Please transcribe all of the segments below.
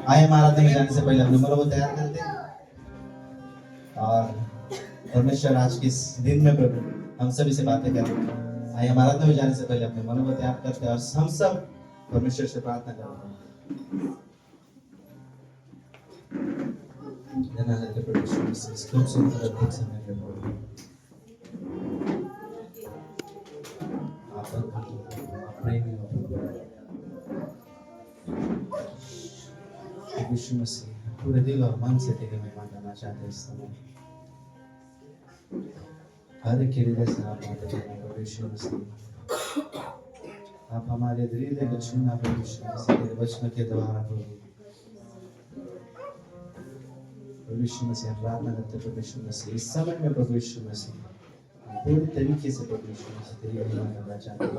आइए हम आराधना में जाने से पहले अपने मनों को तैयार करते हैं और परमेश्वर आज के इस दिन में प्रभु हम सभी से बातें करें। आइए हम आराधना में जाने से पहले अपने मनों को तैयार करते हैं और हम सब परमेश्वर से प्रार्थना करते हैं। जना लेते परमेश्वर से स्तुति सुनकर अद्भुत समय में प्रभु आप प्रेमी हो यीशु मसीह, पूरे दिल और मन से तेरी महिमा करना चाहते हैं इस समय। हर एक हृदय से आप बातें करना प्रभु यीशु मसीह। आप हमारे हृदय को छूना प्रभु यीशु मसीह, तेरे वचन के द्वारा प्रभु यीशु मसीह प्रार्थना करते प्रभु यीशु मसीह इस समय में प्रभु यीशु मसीह पूरी तरीके से प्रभु यीशु मसीह तेरी महिमा करना चाहते हैं,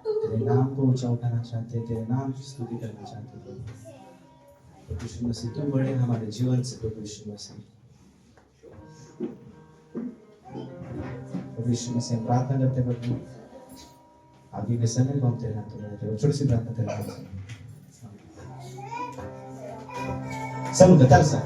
तेरे नाम को ऊंचा उठाना चाहते हैं, तेरे नाम की स्तुति करना चाहते हैं प्रभु यीशु मसीह। तू बढ़े हमारे जीवन से प्रभु यीशु मसीह। प्रभु यीशु मसीह हम प्रार्थना करते प्रभु आगे के समय को हम तेरे हाथों में देते हैं। छोटी सी प्रार्थना तेरे हाथ से सब गतर सा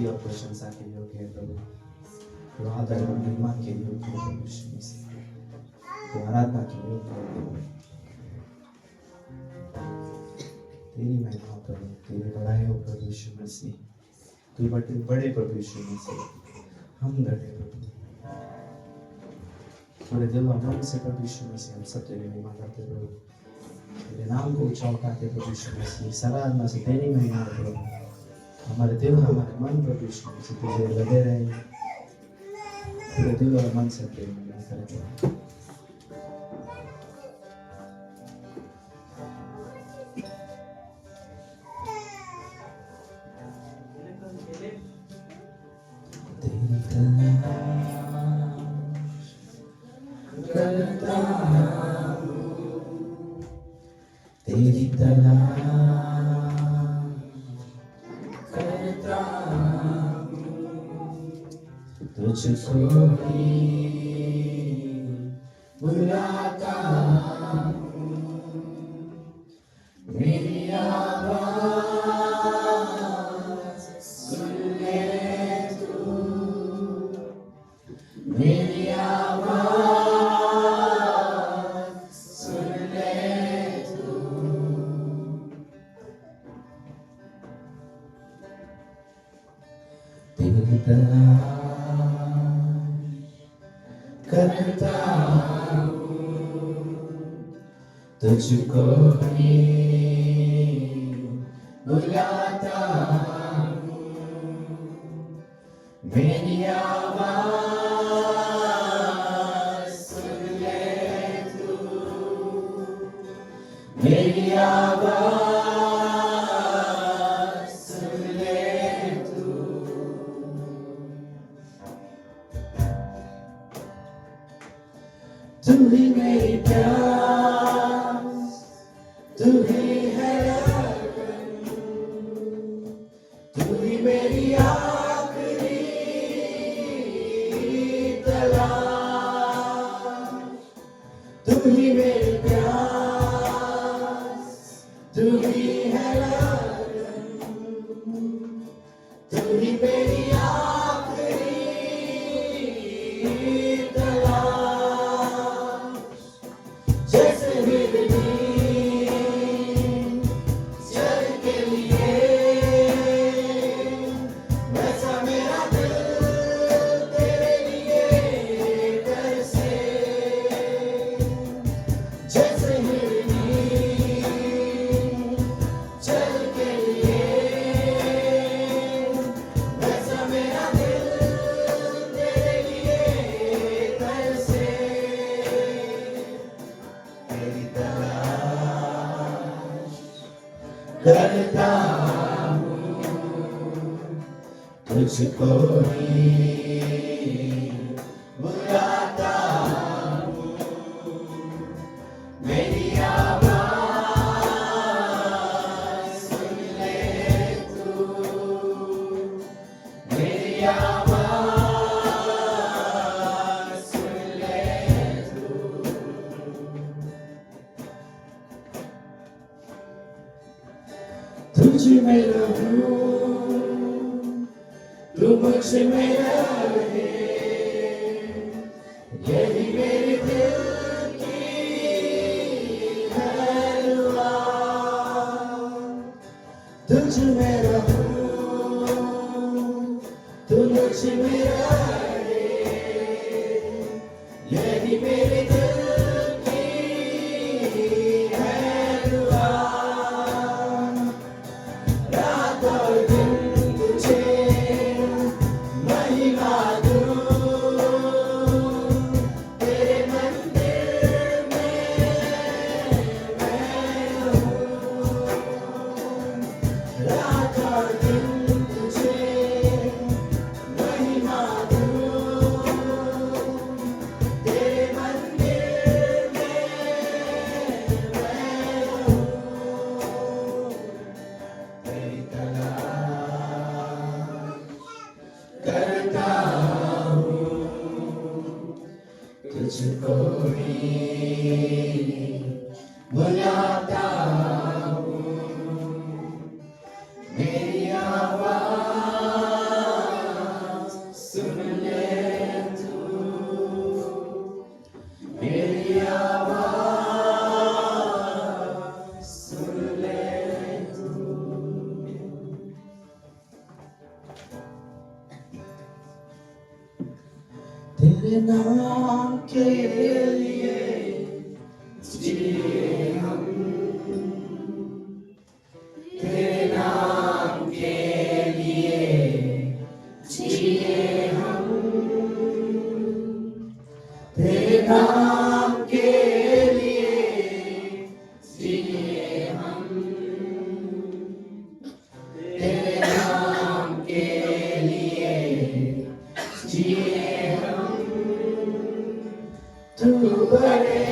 और प्रशंसा के योग्य है प्रभु। तो आदर और महिमा के योग्य है प्रभु यीशु मसीह। तो आराधना के योग्य है प्रभु। तेरी महिमा प्रभु, तेरी बड़ाई हो प्रभु यीशु मसीह। तू बड़े प्रभु यीशु मसीह, हम घटे प्रभु। थोड़े दिल और मन से प्रभु यीशु मसीह हम सब तेरी महिमा करते प्रभु। तेरे नाम को ऊंचा उठाते प्रभु यीशु मसीह। सारा आत्मा से तेरी महिमा हो प्रभु। हमारे दिल हमारे मन प्रभु यीशु मसीह तुझे लगे रहे। पूरे दिल और मन से तेरी महिमा करें। तेरी तलाश करता तुझको ही बुलाता मेरी आवाज़ सुन ले तू, मेरी आवाज़ सुन ले तू। तेरी तलाश करता तुझको ही बुलाता मेरी आवाज़ सुन ले तू, मेरी आवाज़ सुन ले तू। तू ही मेरी प्यास, तू ही है लगन, तू ही मेरी आखिरी तलाश। तू ही मेरी प्यास, तू ही है लगन, तू ही मेरी आखिरी तलाश। जैसे हिरनी जल के लिए वैसा मेरा दिल तेरे लिए तरसे। जैसे हिरनी जल के लिए वैसा मेरा दिल तेरे लिए तरसे। तेरी तलाश करता तुझको ही बुलाता मेरी आवाज़ सुन ले तू, मेरी आवाज़ सुन ले तू। तुझ में रहूं, तू मुझ में रहे, यही मेरे दिल की है दुआ। तुझ में रहूं, तू मुझ में रहे, यही मेरे दिल की है दुआ। रात और दिन तुझे महिमा दूं, तेरे मंदिर में मैं रहूं। रात और दिन तुझे महिमा दूं, तेरे मंदिर में मैं रहूं। तेरी तलाश करता हूँ तुझको ही बुलाता हूँ मेरी आवाज़ तेरे नाम के लिए जिए हम, तेरे नाम के लिए जिए हम, तेरे नाम के लिए जिए हम, तेरे नाम के लिए जिए हम। तू बढ़े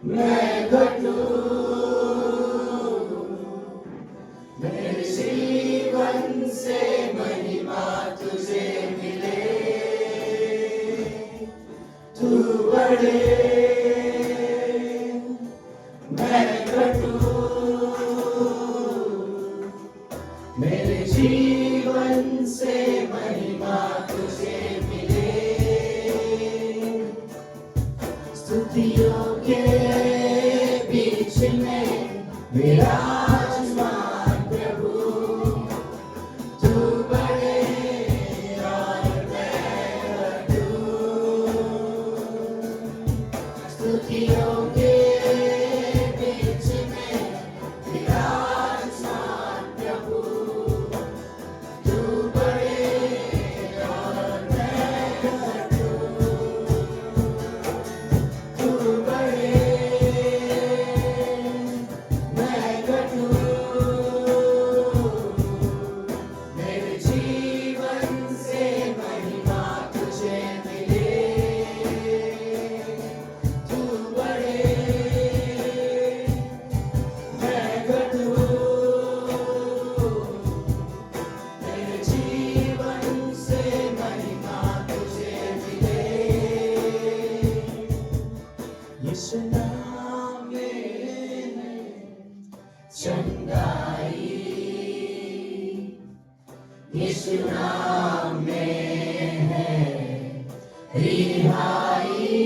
मैं घटूं, मेरे जीवन से महिमा तुझे मिले। तू बढ़े मैं घटूं, मेरे जीवन से महिमा तुझे मिले। स्तुतियों के बीच में विराजमान प्रभु, तू बढ़े और मैं घटूं। स्तुतियों के बीच में विराजमान प्रभु, तू बढ़े और मैं घटूं। तू बढ़े मैं घटूं, मेरे जीवन से महिमा तुझे मिले। तू बढ़े मैं घटूं, मेरे जीवन से महिमा तुझे मिले। यीशु नाम में है चंगाई, यीशु नाम में है रिहाई,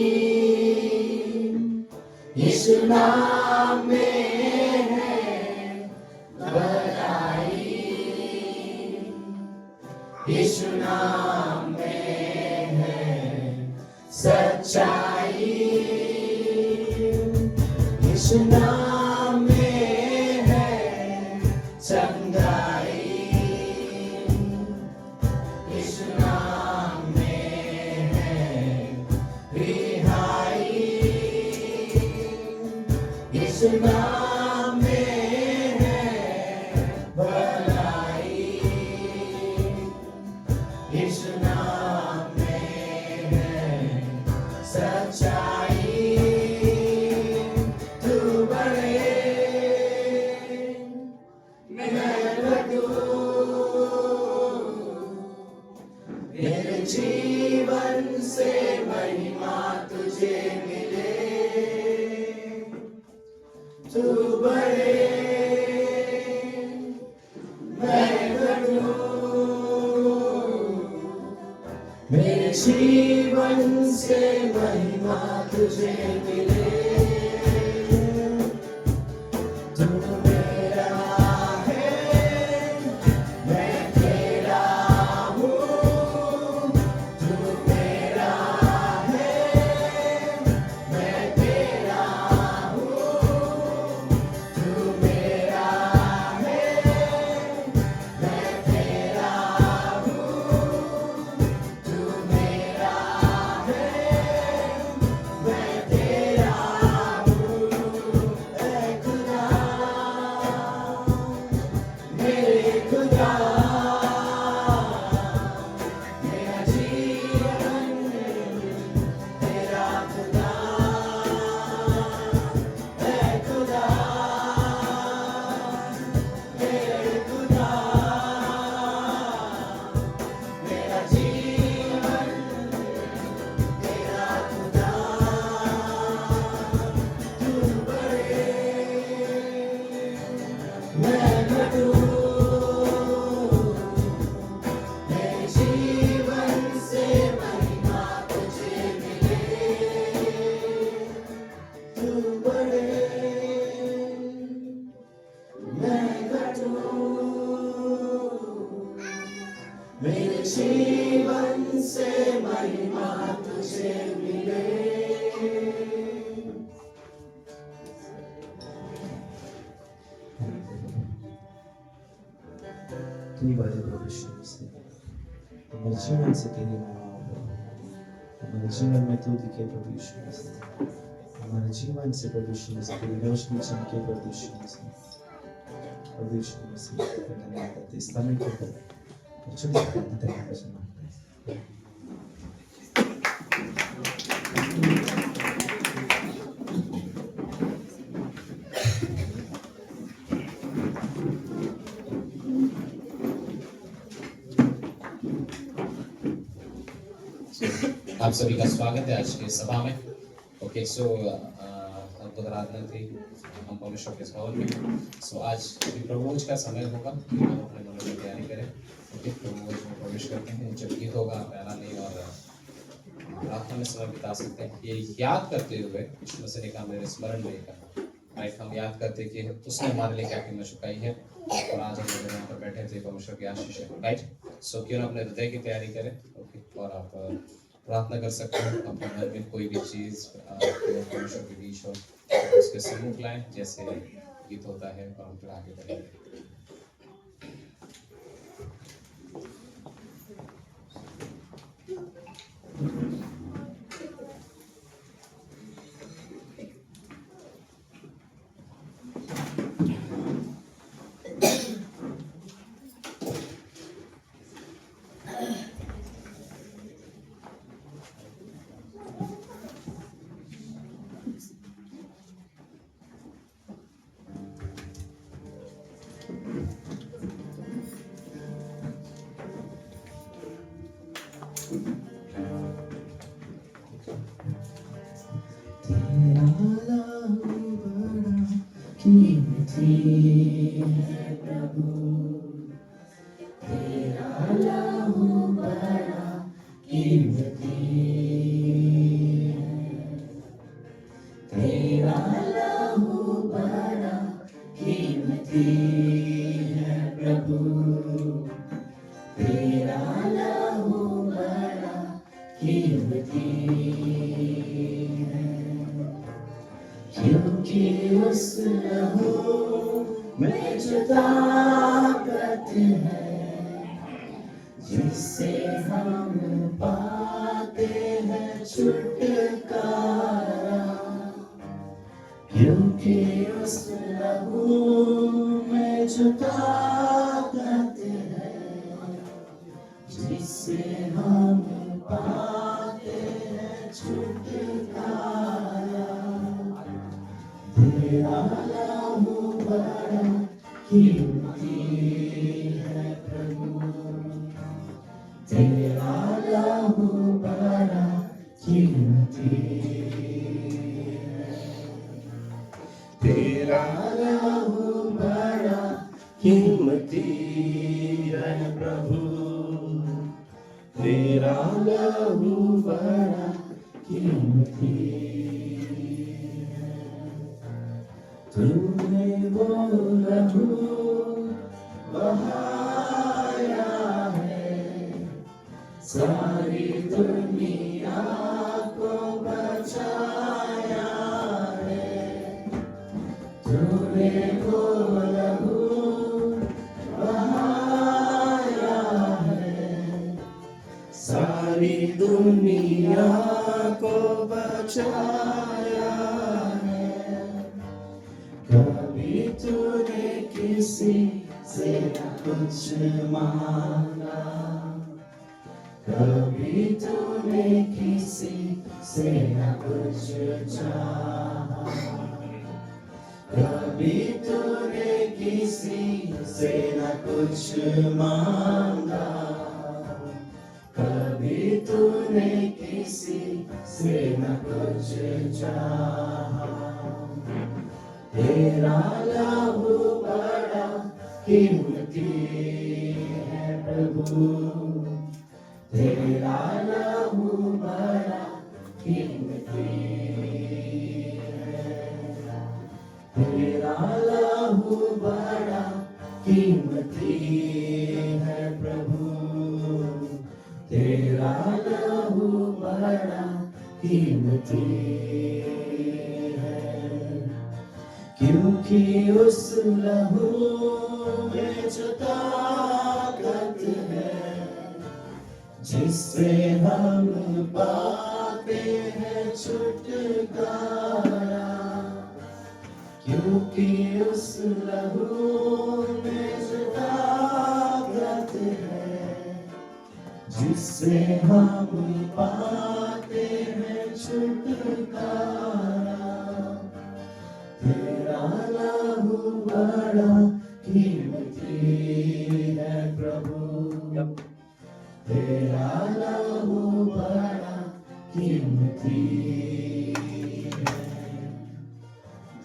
यीशु नाम में है भलाई, यीशु नाम में है सच्चाई, यीशु नाम में है चंगाई, यीशु नाम में है रिहाई, यीशु नाम में है भलाई, यीशु नाम में है सच्चाई। तू बढ़े मैं घटूं, मेरे जीवन से महिमा तुझे मिले। तू बढ़े मैं घटूं, मेरे जीवन से महिमा तुझे मिले। तू मेरा है मैं तेरा हूँ, तू मेरा है मैं तेरा हूँ, तू मेरा है मैं तेरा हूँ, तू मेरा है मैं तेरा जीवन से महिमा तुझे मिले। तू बड़े प्रभु यीशु मसीह, हमारे जीवन से तेरी महिमा हो प्रभु। हमारे जीवन में तू दिखे प्रभु यीशु मसीह। हमारे जीवन से प्रभु यीशु मसीह तेरी रोशनी चमके प्रभु यीशु मसीह। प्रभु यीशु मसीह धन्यवाद करते इस समय के ऊपर छोटी सी प्रार्थना करने का समय मांगते हैं। आप सभी का स्वागत है आज की सभा में। ओके सो अद्भुत आराधना थी हम परमेश्वर के भवन में। सो आज प्रभुभोज का समय होगा, हम अपने मनों की तैयारी करें। ओके प्रभुभोज में प्रवेश करते हैं। जब गीत होगा पहला नहीं और प्रार्थना में समय बिता सकते हैं। ये याद करते हुए यीशु मसीह ने कहा मेरे स्मरण में कहा, राइट, हम याद करते कि उसने हमारे लिए क्या कीमत चुकाई है और आज हम लोग यहाँ पर बैठे थे परमेश्वर की आशीष है, राइट। सो क्यों ना अपने हृदय की तैयारी करें। ओके और आप प्रार्थना कर सकते हो अपने घर में कोई भी चीज़ परमेश्वर के बीच हो उसके सम्मुख लाएं जैसे गीत होता है और हम फिर आगे बढ़ेंगे। क्योंकि उस लहू में जो ताकत है जिससे हम पाते हैं छुटकारा। क्योंकि उस लहू में जो ताकत है जिससे हम पाते हैं छुटकारा। तेरा लहू बड़ा कीमती है प्रभु, तेरा लहू बड़ा कीमती है। तेरा लहू बड़ा कीमती है प्रभु, तेरा लहू बड़ा कीमती। तूने वो लहू बहाया है सारी दुनिया को बचाया है। तूने वो लहू बहाया है सारी दुनिया को बचाया है। कभी तूने किसी से न कुछ मांगा, कभी तूने किसी से न कुछ चाहा, कभी तूने किसी से न कुछ मांगा, कभी तूने किसी से न कुछ चाहा। तेरा लहू बड़ा कीमती है प्रभु, तेरा लहू बड़ा कीमती है। तेरा लहू बड़ा कीमती है प्रभु, तेरा लहू बड़ा कीमती है, क्योंकि उस लहू में जो ताकत है, जिससे हम पाते हैं छुटकारा, क्योंकि उस लहू में जो ताकत है, जिससे हम पाते हैं छुटकारा। तेरा लहू बड़ा कीमती है प्रभु, तेरा लहू बड़ा कीमती है,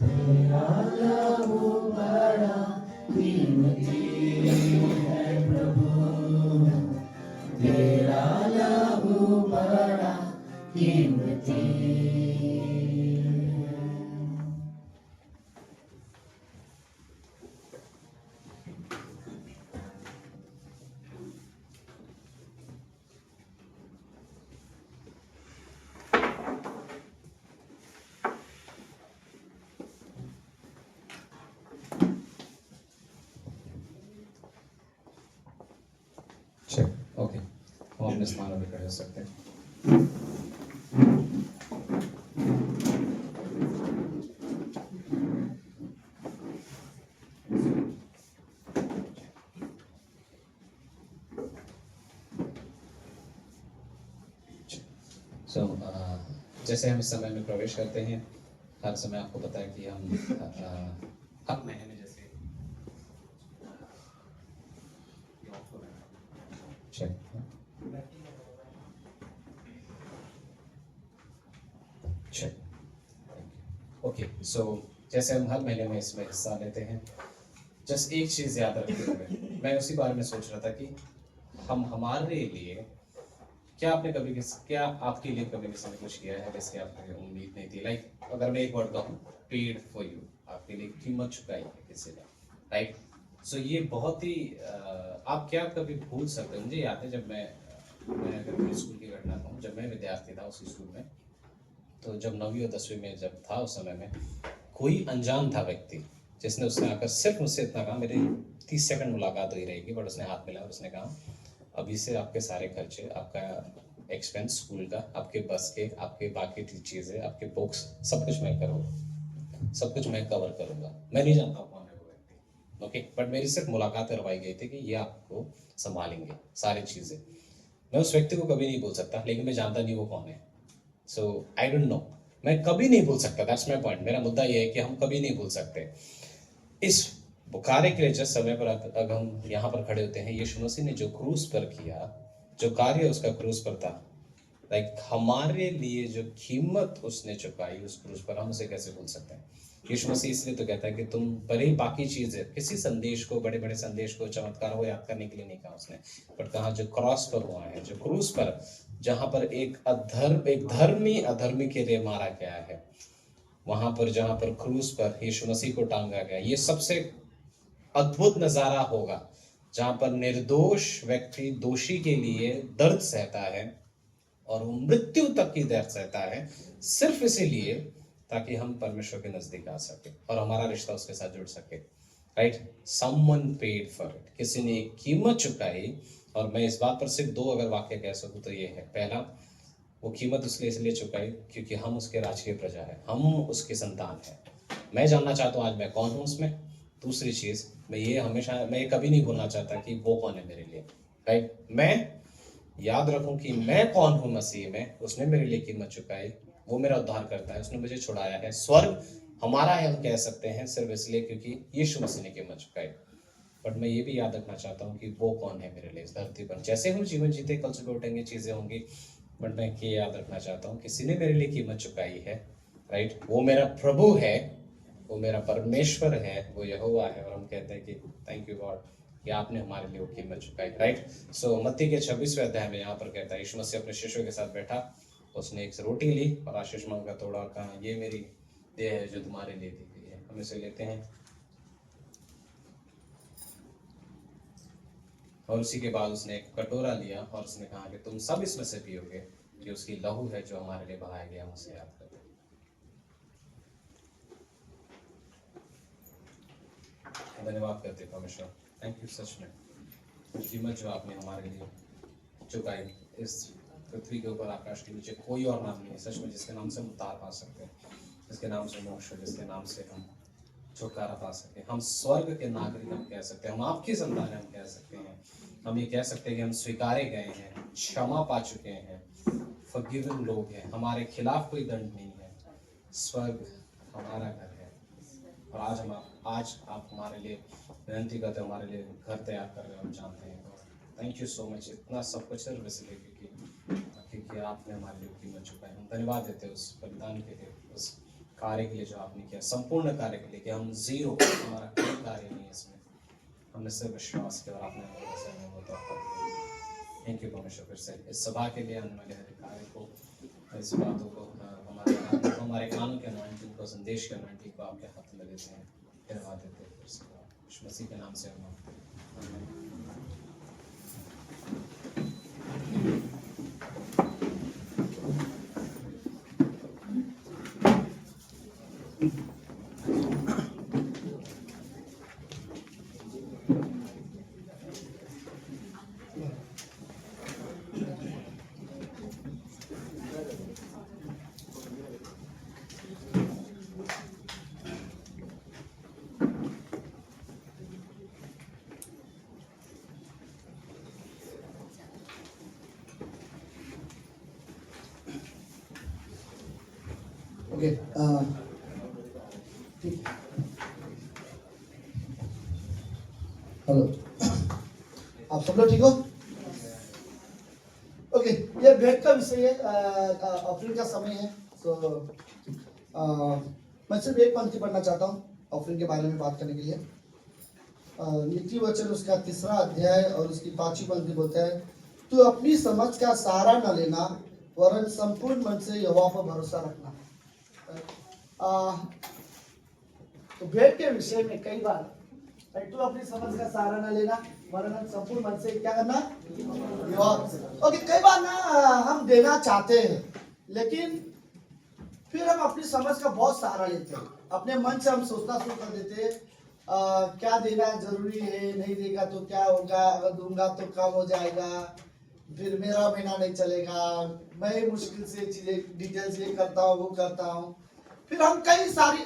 तेरा लहू बड़ा कीमती है प्रभु, तेरा लहू बड़ा कीमती है। चलो ओके, हम अपने स्थानों पर खड़े हो सकते हैं। सो जैसे हम इस समय में प्रवेश करते हैं, हर समय आपको पता है कि हम हर महीने में जैसे ओके, सो जैसे हम हर महीने में इसमें हिस्सा लेते हैं, जस्ट एक चीज़ याद रखते हुए मैं उसी बारे में सोच रहा था कि हम हमारे लिए क्या आपके लिए कभी किसी ने कुछ किया है जैसे आपने उम्मीद नहीं थी? लाइक अगर मैं एक वर्ड कहूँ, पेड फॉर यू, आपके लिए कीमत चुकाई है किसी ने, राइट? सो ये बहुत ही आप क्या कभी भूल सकते हैं? मुझे याद है जब मैं अगर अपने स्कूल की घटना कहूँ, जब मैं विद्यार्थी था उसी स्कूल में, तो जब 9वीं और 10वीं में जब था उस समय में, कोई अनजान था व्यक्ति जिसने उसने आकर सिर्फ मुझसे इतना कहा, मेरी 30 सेकंड मुलाकात हुई रहेगी, बट उसने हाथ मिलाया और उसने कहा अभी से आपके सारे खर्चे, आपका एक्सपेंस स्कूल का, आपके बस के, आपके बाकी चीज़ें, आपके बुक्स, सब कुछ मैं करूँगा, सब कुछ मैं कवर करूँगा। मैं नहीं जानता कौन है वो व्यक्ति, ओके, बट मेरी सिर्फ मुलाकात करवाई गई थी कि ये आपको संभालेंगे सारी चीज़ें। मैं उस व्यक्ति को कभी नहीं भूल सकता, लेकिन मैं जानता नहीं वो कौन है। सो आई डोंट नो, मैं कभी नहीं भूल सकता, दैट्स माई पॉइंट। मेरा मुद्दा ये है कि हम कभी नहीं भूल सकते इस कार्य के लिए। जिस समय पर अगर हम यहाँ पर खड़े होते हैं, यीशु मसीह ने जो क्रूस पर किया, जो कार्य उसका क्रूस पर था, लाइक हमारे लिए जो कीमत उसने चुकाई उस क्रूस पर, हम उसे कैसे भूल सकते हैं? यीशु मसीह इसलिए तो कहता है कि तुम भले ही बाकी चीजें, किसी संदेश को, बड़े बड़े संदेश को, चमत्कार को याद करने के लिए नहीं कहा उसने, बट कहा जो क्रॉस पर हुआ है, जो क्रूस पर, जहां पर एक धर्मी अधर्मी के लिए मारा गया है, वहां पर जहां पर क्रूस पर यीशु मसीह को टांगा गया, ये सबसे अद्भुत नजारा होगा जहां पर निर्दोष व्यक्ति दोषी के लिए दर्द सहता है और वो मृत्यु तक की दर्द सहता है, सिर्फ इसीलिए ताकि हम परमेश्वर के नजदीक आ सके और हमारा रिश्ता उसके साथ जुड़ सके, right? Someone paid for it, किसी ने एक कीमत चुकाई। और मैं इस बात पर सिर्फ 2 अगर वाक्य कह सकूं तो ये है, पहला, वो कीमत उसने इसलिए चुकाई क्योंकि हम उसके राजकीय प्रजा है, हम उसके संतान हैं। मैं जानना चाहता हूँ आज मैं कौन हूँ उसमें। दूसरी चीज़, मैं ये कभी नहीं भूलना चाहता कि वो कौन है मेरे लिए, राइट? मैं याद रखूं कि मैं कौन हूँ मसीह में, उसने मेरे लिए कीमत चुकाई, वो मेरा उद्धार करता है, उसने मुझे छुड़ाया है, स्वर्ग हमारा है हम कह सकते हैं सिर्फ इसलिए क्योंकि यीशु मसीह ने कीमत चुकाई। बट मैं ये भी याद रखना चाहता हूँ कि वो कौन है मेरे लिए इस धरती पर। जैसे हम जीवन जीते, कल सुबह उठेंगे, चीज़ें होंगी, बट मैं ये याद रखना चाहता हूँ किसी ने मेरे लिए कीमत चुकाई है, राइट? वो मेरा प्रभु है, वो मेरा परमेश्वर है, वो यहोवा है, और हम कहते हैं कि थैंक यू गॉड कि आपने हमारे लिए वो कीमत चुकाई, राइट? सो मत्ती के 26वें अध्याय में यहाँ पर कहता है, यीशु मसीह अपने शिष्यों के साथ बैठा, उसने एक रोटी ली और आशीष मांगा, तोड़ा, कहा ये मेरी देह है जो तुम्हारे लिए दी गई है, हम इसे लेते हैं। और उसी के बाद उसने एक कटोरा लिया और उसने कहा कि तुम सब इसमें से पियोगे, कि उसकी लहू है जो हमारे लिए बहाया गया, हम उसे याद करते हैं। धन्यवाद करते हैं परमेश्वर, थैंक यू सच में कीमत जो आपने हमारे लिए चुकाई। इस पृथ्वी के ऊपर, आकाश के नीचे कोई और नाम नहीं है सच में जिसके नाम से हम उद्धार पा सकते हैं, जिसके नाम से मोक्ष, जिसके नाम से हम छुटकारा पा सकते हैं। हम स्वर्ग के नागरिक हम कह सकते हैं, हम आपकी संतान हम कह सकते हैं। हम ये कह सकते हैं कि हम स्वीकारे गए हैं, क्षमा पा चुके हैं, फॉरगिवन लोग हैं, हमारे खिलाफ कोई दंड नहीं है। स्वर्ग हमारा घर है और आज आप हमारे लिए विनती करते हो, हमारे लिए घर तैयार कर रहे हो, हम जानते हैं। थैंक यू सो मच, इतना सब कुछ है इसलिए क्योंकि आपने हमारे लिए कीमत चुकाई। हम धन्यवाद देते हैं उस बलिदान के लिए, उस कार्य के लिए जो आपने किया, संपूर्ण कार्य के लिए, कि हम जीरो, हमारा कोई कार्य नहीं है इसमें, हमने सिर्फ विश्वास किया और आपने हमारे वजह वो तोहफा दिया। थैंक यू परमेश्वर, फिर से इस सभा के लिए आने वाले हर कार्य को, इस बातों को, हमारे कानों के अनॉइंटिंग को, संदेश के अनॉइंटिंग को आपके हाथ में देते हैं, धन्यवाद देते हैं फिर से यीशु मसीह के नाम से हम मांगते हैं। ओके, ठीक। हेलो, आप सब लोग ठीक हो? ओके, ये भेंट का विषय है, ऑफरिंग का समय है। सो मैं सिर्फ एक पंक्ति पढ़ना चाहता हूँ ऑफरिंग के बारे में बात करने के लिए। नीति वचन उसका 3 अध्याय और उसकी 5वीं पंक्ति बोलता है, तू अपनी समझ का सहारा न लेना, वरन संपूर्ण मन से यहोवा पर भरोसा रखना। तो भेंट के विषय में कई बार तू अपनी समझ का सहारा न लेना, वरन संपूर्ण मन से क्या करना, ओके। कई बार ना हम देना चाहते हैं, लेकिन फिर हम अपनी समझ का बहुत सहारा लेते हैं, अपने मन से हम सोचना शुरू कर देते हैं, क्या देना जरूरी है, नहीं देगा तो क्या होगा, अगर दूंगा तो कम हो जाएगा, फिर मेरा महीना नहीं चलेगा, मैं मुश्किल से चीजें डिटेल्स ये करता हूँ वो करता हूँ। फिर हम कई सारी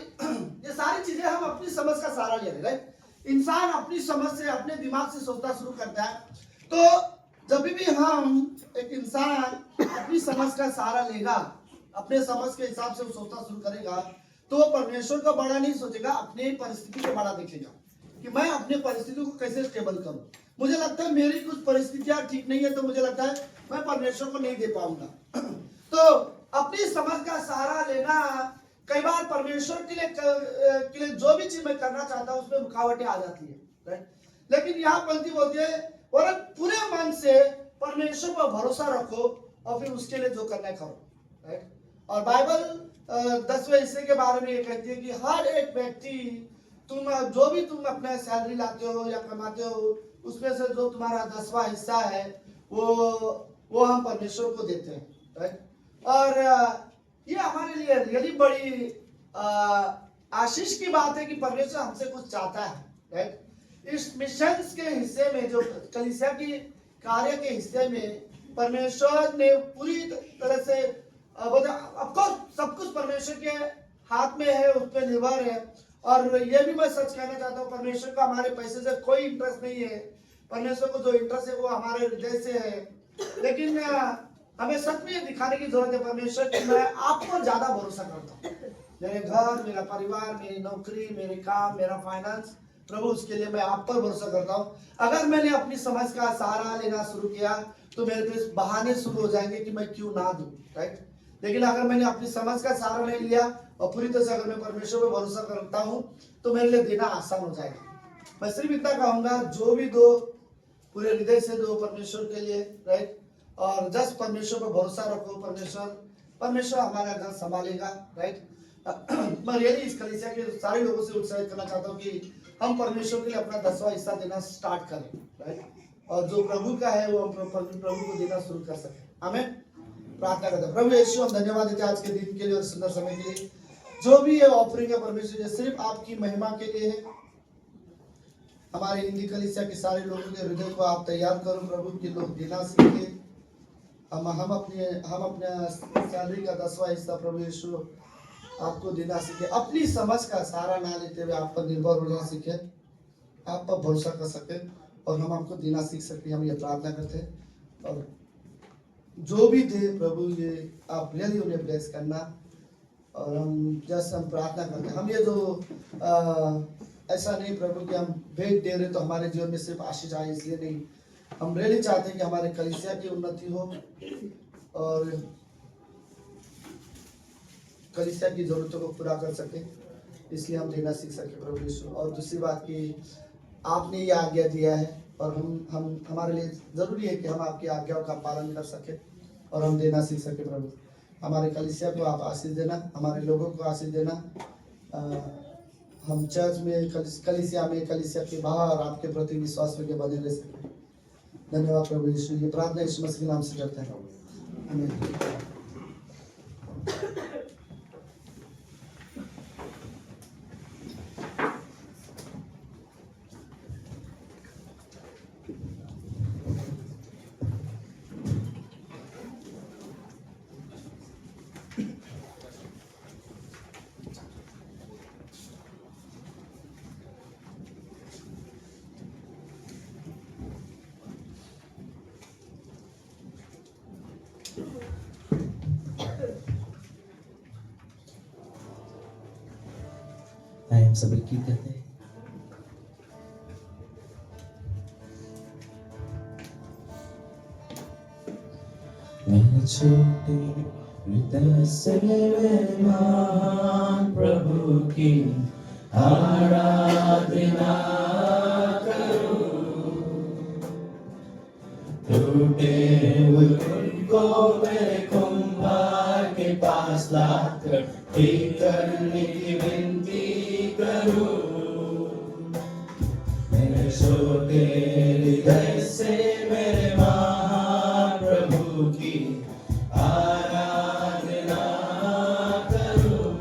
ये सारी चीजें हम अपनी समझ का सहारा ले रहे हैं। इंसान अपनी समझ से, अपने दिमाग से सोचना शुरू करता है। तो जब भी हम एक इंसान अपनी समझ का सहारा लेगा, अपने समझ के हिसाब से वो सोचना शुरू करेगा, तो वो परमेश्वर का बड़ा नहीं सोचेगा, अपने परिस्थिति को बड़ा देखेगा कि मैं अपने परिस्थिति को कैसे स्टेबल करूं। मुझे लगता है मेरी कुछ परिस्थितियां ठीक नहीं है, तो मुझे लगता है मैं परमेश्वर को नहीं दे पाऊंगा। तो अपनी समझ का सहारा लेना, कई बार परमेश्वर के लिए जो भी चीज मैं करना चाहता हूँ उसमें रुकावटें आ जाती है, राइट। लेकिन यहाँ पंक्ति बोलती है, और पूरे मन से परमेश्वर पर भरोसा रखो और फिर उसके लिए जो करना है करो, राइट। और बाइबल 10वें हिस्से के बारे में ये कहती है कि हर एक व्यक्ति, तुम जो भी तुम अपना सैलरी लाते हो या कमाते हो, उसमें से जो तुम्हारा 10वां हिस्सा है वो हम परमेश्वर को देते हैं, राइट। और ये हमारे लिए रियली बड़ी आशीष की बात है कि परमेश्वर हमसे कुछ चाहता है, राइट। इस मिशन के हिस्से में, जो कलीसिया की कार्य के हिस्से में, परमेश्वर ने पूरी तरह से ऑफकोर्स सब कुछ परमेश्वर के हाथ में है, उस पर निर्भर है। और ये भी मैं सच कहना चाहता हूँ, परमेश्वर का हमारे पैसे से कोई इंटरेस्ट नहीं है। परमेश्वर को जो इंटरेस्ट है वो हमारे हृदय से है। लेकिन हमें सच में दिखाने की जरूरत है परमेश्वर कि मैं आप पर ज्यादा भरोसा करता हूँ। मेरे घर, मेरा परिवार, मेरी नौकरी, मेरे काम, मेरा फाइनेंस, प्रभु उसके लिए मैं आप पर भरोसा करता हूँ। अगर मैंने अपनी समझ का सहारा लेना शुरू किया तो मेरे पे बहाने शुरू हो जाएंगे कि मैं क्यों ना दूं, राइट। लेकिन अगर मैंने अपनी समझ का सहारा नहीं लिया और पूरी तरह से अगर मैं परमेश्वर पर भरोसा करता हूँ तो मेरे लिए देना आसान हो जाएगा। मैं सिर्फ इतना कहूंगा, जो भी दो पूरे हृदय से दो परमेश्वर के लिए, राइट। और जस्ट परमेश्वर पर भरोसा रखो, परमेश्वर हमारा घर संभालेगा, राइट। मैं रियली इस कलीसिया के सारे लोगों से उत्साहित करना चाहता हूँ कि हम परमेश्वर के लिए अपना 10वां हिस्सा देना स्टार्ट करें, राइट। और जो प्रभु का है वो हम प्रभु को देना शुरू कर सके। आमीन। प्रार्थना करते हैं। प्रभु यीशु, हम धन्यवाद देते हैं आज के दिन के लिए और सुंदर समय के लिए। जो भी ये ऑफरिंग है परमेश्वर, ये सिर्फ आपकी महिमा के लिए है। हमारे हिंदी कलीसिया के सारे लोगों के हृदय को आप तैयार करो प्रभु, कि लोग देना सीखे। हम अपने सैलरी का 10वां हिस्सा प्रभु यीशु आपको देना सीखे। अपनी समझ का सहारा ना लेते हुए आप पर निर्भर होना सीखे, आप पर भरोसा कर सके और हम आपको देना सीख सके। हम ये प्रार्थना करते हैं। और जो भी दे प्रभु, ये आप रियली उन्हें ब्लेस करना। और हम जैसे हम प्रार्थना करते हैं, हम ये जो ऐसा नहीं प्रभु कि हम भेंट दे रहे तो हमारे जीवन में सिर्फ आशीष आए, इसलिए नहीं। हम रियली चाहते हैं कि हमारे कलीसिया की उन्नति हो और कलीसिया की जरूरतों को पूरा कर सके, इसलिए हम देना सीख सके प्रभु यीशु। और दूसरी बात कि आपने ये आज्ञा दिया है और हम हमारे लिए जरूरी है कि हम आपकी आज्ञाओं का पालन कर सके और हम देना सीख सके प्रभु। हमारे कलीसिया को आप आशीष देना, हमारे लोगों को आशीष देना। हम चर्च में, कलीसिया में, कलीसिया के बाहर आपके प्रति विश्वास में बने रह सके। धन्यवाद प्रभु यीशु। ये प्रार्थना यीशु मसीह के नाम से करते हैं। आमीन। आइए हम सब एक गीत गाते हैं। मैं छोटे हृदय से महान प्रभु की आराधना करूं, टूटे हुए उनको मेरे कुंभार के पास लाकर ठीक करने की विनती करूं। मेरे छोटे हृदय से मेरे महान प्रभु की आराधना करूं,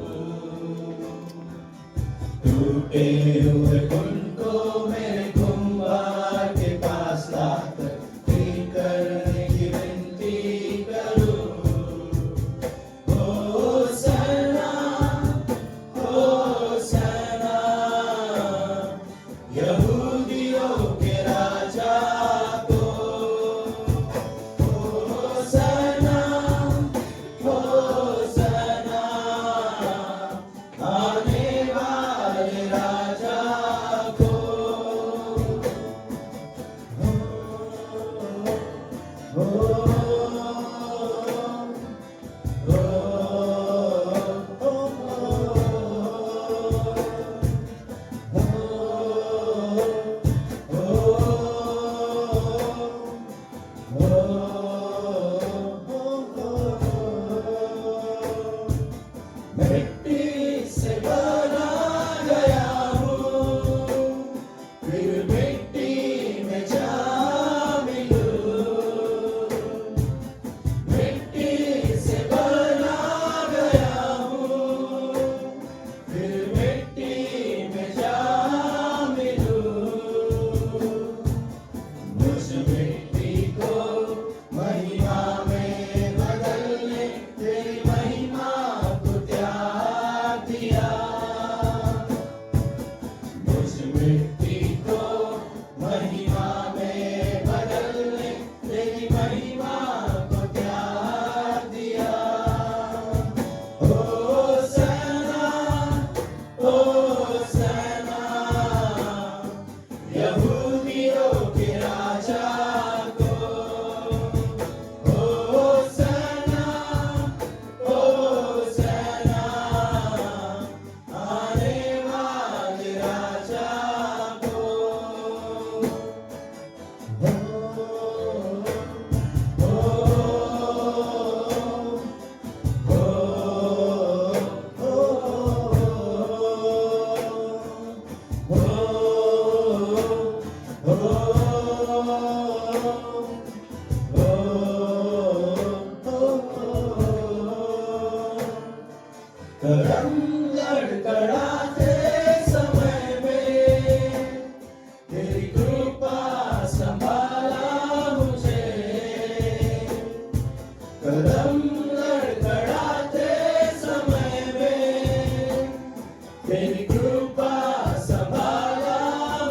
टूटे हुए उनको मेरे कुंभार के पास लाकर ठीक करने की विनती करूं। होसन्ना, होसन्ना, यहूदियों के राजा को कदम लड़खड़ाते समय में तेरी कृपा संभाला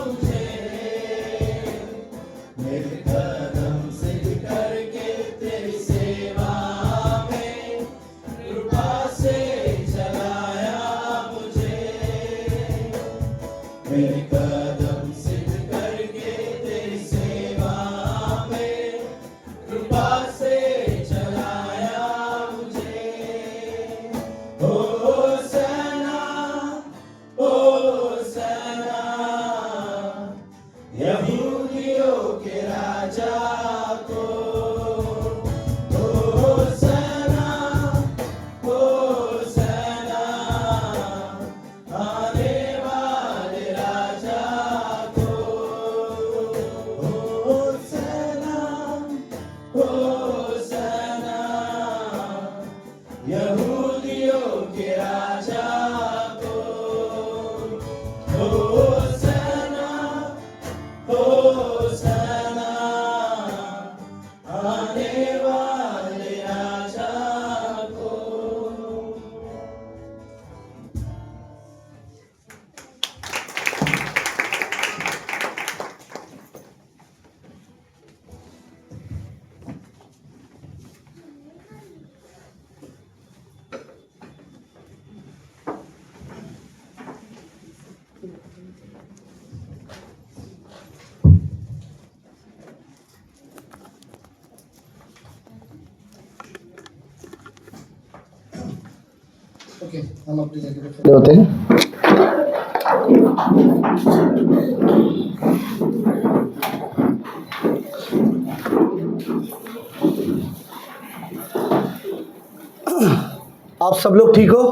मुझे, मेरे कदम सिद्ध करके तेरी सेवा में कृपा से चलाया मुझे, मेरे कदम सिद्ध करके तेरी सेवा में कृपा से चलाया मुझे। होसना होसना यहूदियों के राजा को, होसना होसना आने वाले राजा को, होसना होसना यहूदियों के राजा को, होसना होसना आने वाले राजा को। ओके, हम अपनी जगह पे खड़े होते हैं। आप सब लोग ठीक हो?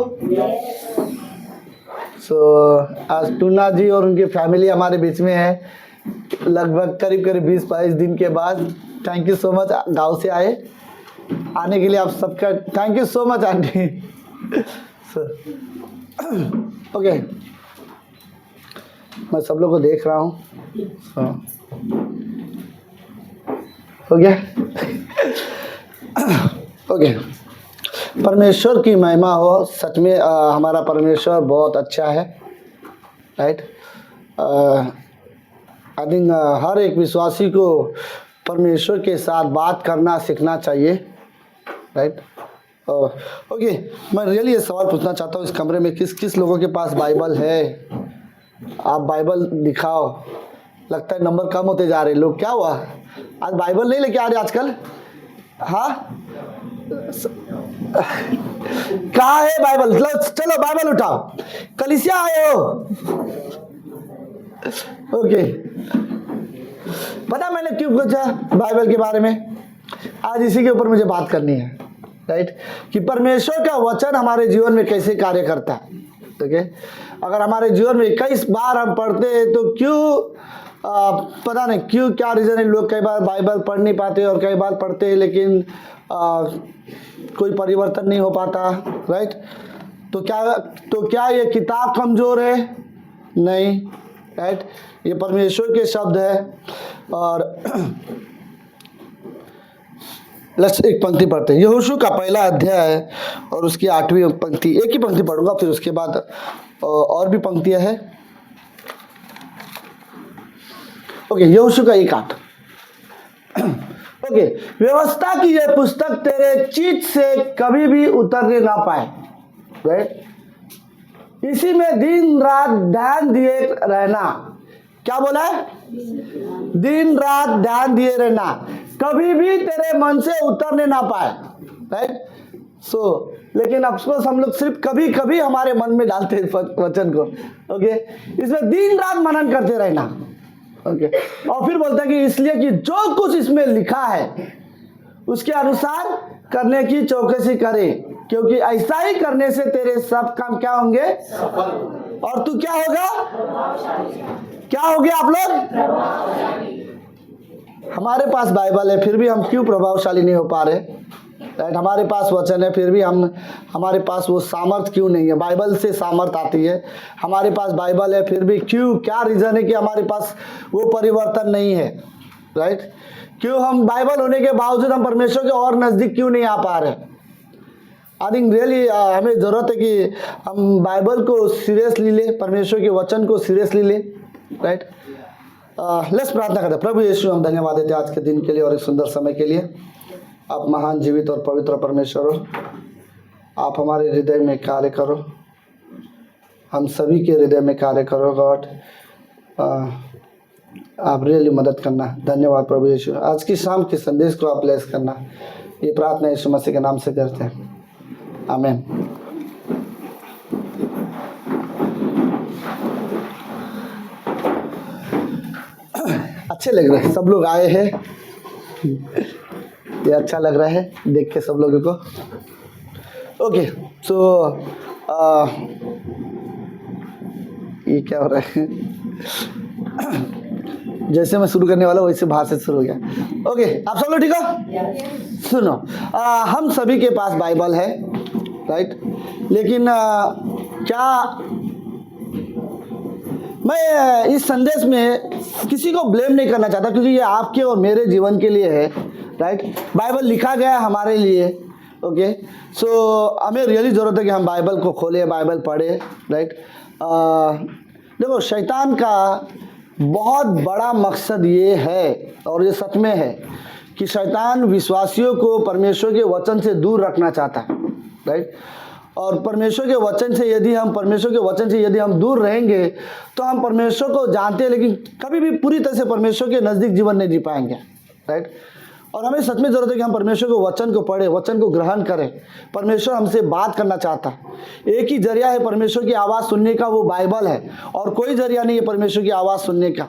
आज टूना जी और उनकी फैमिली हमारे बीच में है, लगभग करीब 20-22 दिन के बाद। थैंक यू सो मच गांव से आने के लिए आप सबका thank you so much aunty. Okay, मैं सब लोग को देख रहा हूँ। हो गया? ओके, परमेश्वर की महिमा हो। सच में हमारा परमेश्वर बहुत अच्छा है, राइट। आई थिंक हर एक विश्वासी को परमेश्वर के साथ बात करना सीखना चाहिए, राइट। ओके, मैं रियली ये सवाल पूछना चाहता हूँ, इस कमरे में किस किस लोगों के पास बाइबल है? आप बाइबल दिखाओ। लगता है नंबर कम होते जा रहे लोग। क्या हुआ, आज बाइबल नहीं लेके आ रहे आजकल? हाँ, कहाँ है बाइबल? चलो बाइबल उठाओ, कलीसिया आए हो। ओके, पता मैंने क्यों पूछा बाइबल के बारे में? आज इसी के ऊपर मुझे बात करनी है, राइट, कि परमेश्वर का वचन हमारे जीवन में कैसे कार्य करता है। ओके, अगर हमारे जीवन में 21 बार हम पढ़ते हैं तो क्यों पता नहीं क्यों, क्या रीज़न है, लोग कई बार बाइबल पढ़ नहीं पाते और कई बार पढ़ते हैं लेकिन कोई परिवर्तन नहीं हो पाता, राइट। तो क्या ये किताब कमज़ोर है? नहीं, राइट, ये परमेश्वर के शब्द है। और लेट्स एक पंक्ति पढ़ते हैं, यहोशू का पहला अध्याय है और उसकी 8वीं पंक्ति। एक ही पंक्ति पढ़ूंगा, फिर उसके बाद और भी पंक्तियां हैं। ओके, यहोशू का 1:8। ओके, व्यवस्था की यह पुस्तक तेरे चित्त से कभी भी उतरने ना पाए, राइट। इसी में दिन रात ध्यान दिए रहना। क्या बोला है? दिन रात ध्यान दिए रहना, कभी भी तेरे मन से उतरने ना पाए, राइट। लेकिन अफसोस हम लोग सिर्फ कभी कभी हमारे मन में डालते हैं वचन को। ओके, इसमें दिन रात मनन करते रहना। ओके, और फिर बोलता है कि इसलिए कि जो कुछ इसमें लिखा है उसके अनुसार करने की चौकसी करे, क्योंकि ऐसा ही करने से तेरे सब काम क्या होंगे? और तू क्या होगा? क्या हो गया आप लोग? हमारे पास बाइबल है फिर भी हम क्यों प्रभावशाली नहीं हो पा रहे? राइट, हमारे पास वचन है फिर भी हमारे पास वो सामर्थ क्यों नहीं है? बाइबल से सामर्थ आती है। हमारे पास बाइबल है फिर भी क्यों, क्या रीज़न है कि हमारे पास वो परिवर्तन नहीं है? राइट, क्यों हम बाइबल होने के बावजूद हम परमेश्वर के और नज़दीक क्यों नहीं आ पा रहे? आई थिंक रियली हमें ज़रूरत है कि हम बाइबल को सीरियसली ले, परमेश्वर के वचन को सीरियसली ले, राइट। लेट्स प्रार्थना करते हैं। प्रभु यीशु, हम धन्यवाद देते हैं आज के दिन के लिए और एक सुंदर समय के लिए। आप महान, जीवित और पवित्र परमेश्वर हो। आप हमारे हृदय में कार्य करो, हम सभी के हृदय में कार्य करो गॉड। आप रियली मदद करना। धन्यवाद प्रभु यीशु। आज की शाम के संदेश को आप ब्लेस करना। ये प्रार्थना यीशु मसीह के नाम से करते हैं, आमीन। अच्छे लग रहे हैं, सब लोग आए हैं, ये अच्छा लग रहा है देख के सब लोगों को। ओके, सो ये क्या हो रहा है? जैसे मैं शुरू करने वाला हूँ वैसे भाषण शुरू हो गया। ओके, आप सब लोग ठीक हो? सुनो, हम सभी के पास बाइबल है, राइट। लेकिन क्या मैं इस संदेश में किसी को ब्लेम नहीं करना चाहता, क्योंकि ये आपके और मेरे जीवन के लिए है, राइट। बाइबल लिखा गया है हमारे लिए, ओके। सो हमें रियली ज़रूरत है कि हम बाइबल को खोलें, बाइबल पढ़ें, राइट। देखो, शैतान का बहुत बड़ा मकसद ये है, और ये सच में है, कि शैतान विश्वासियों को परमेश्वर के वचन से दूर रखना चाहता है, राइट। और परमेश्वर के वचन से यदि हम दूर रहेंगे तो हम परमेश्वर को जानते हैं, लेकिन कभी भी पूरी तरह से परमेश्वर के नज़दीक जीवन नहीं जी पाएंगे, राइट। और हमें सच में ज़रूरत है कि हम परमेश्वर के वचन को पढ़ें, वचन को ग्रहण करें। परमेश्वर हमसे बात करना चाहता है। एक ही जरिया है परमेश्वर की आवाज़ सुनने का, वो बाइबल है, और कोई जरिया नहीं है परमेश्वर की आवाज़ सुनने का।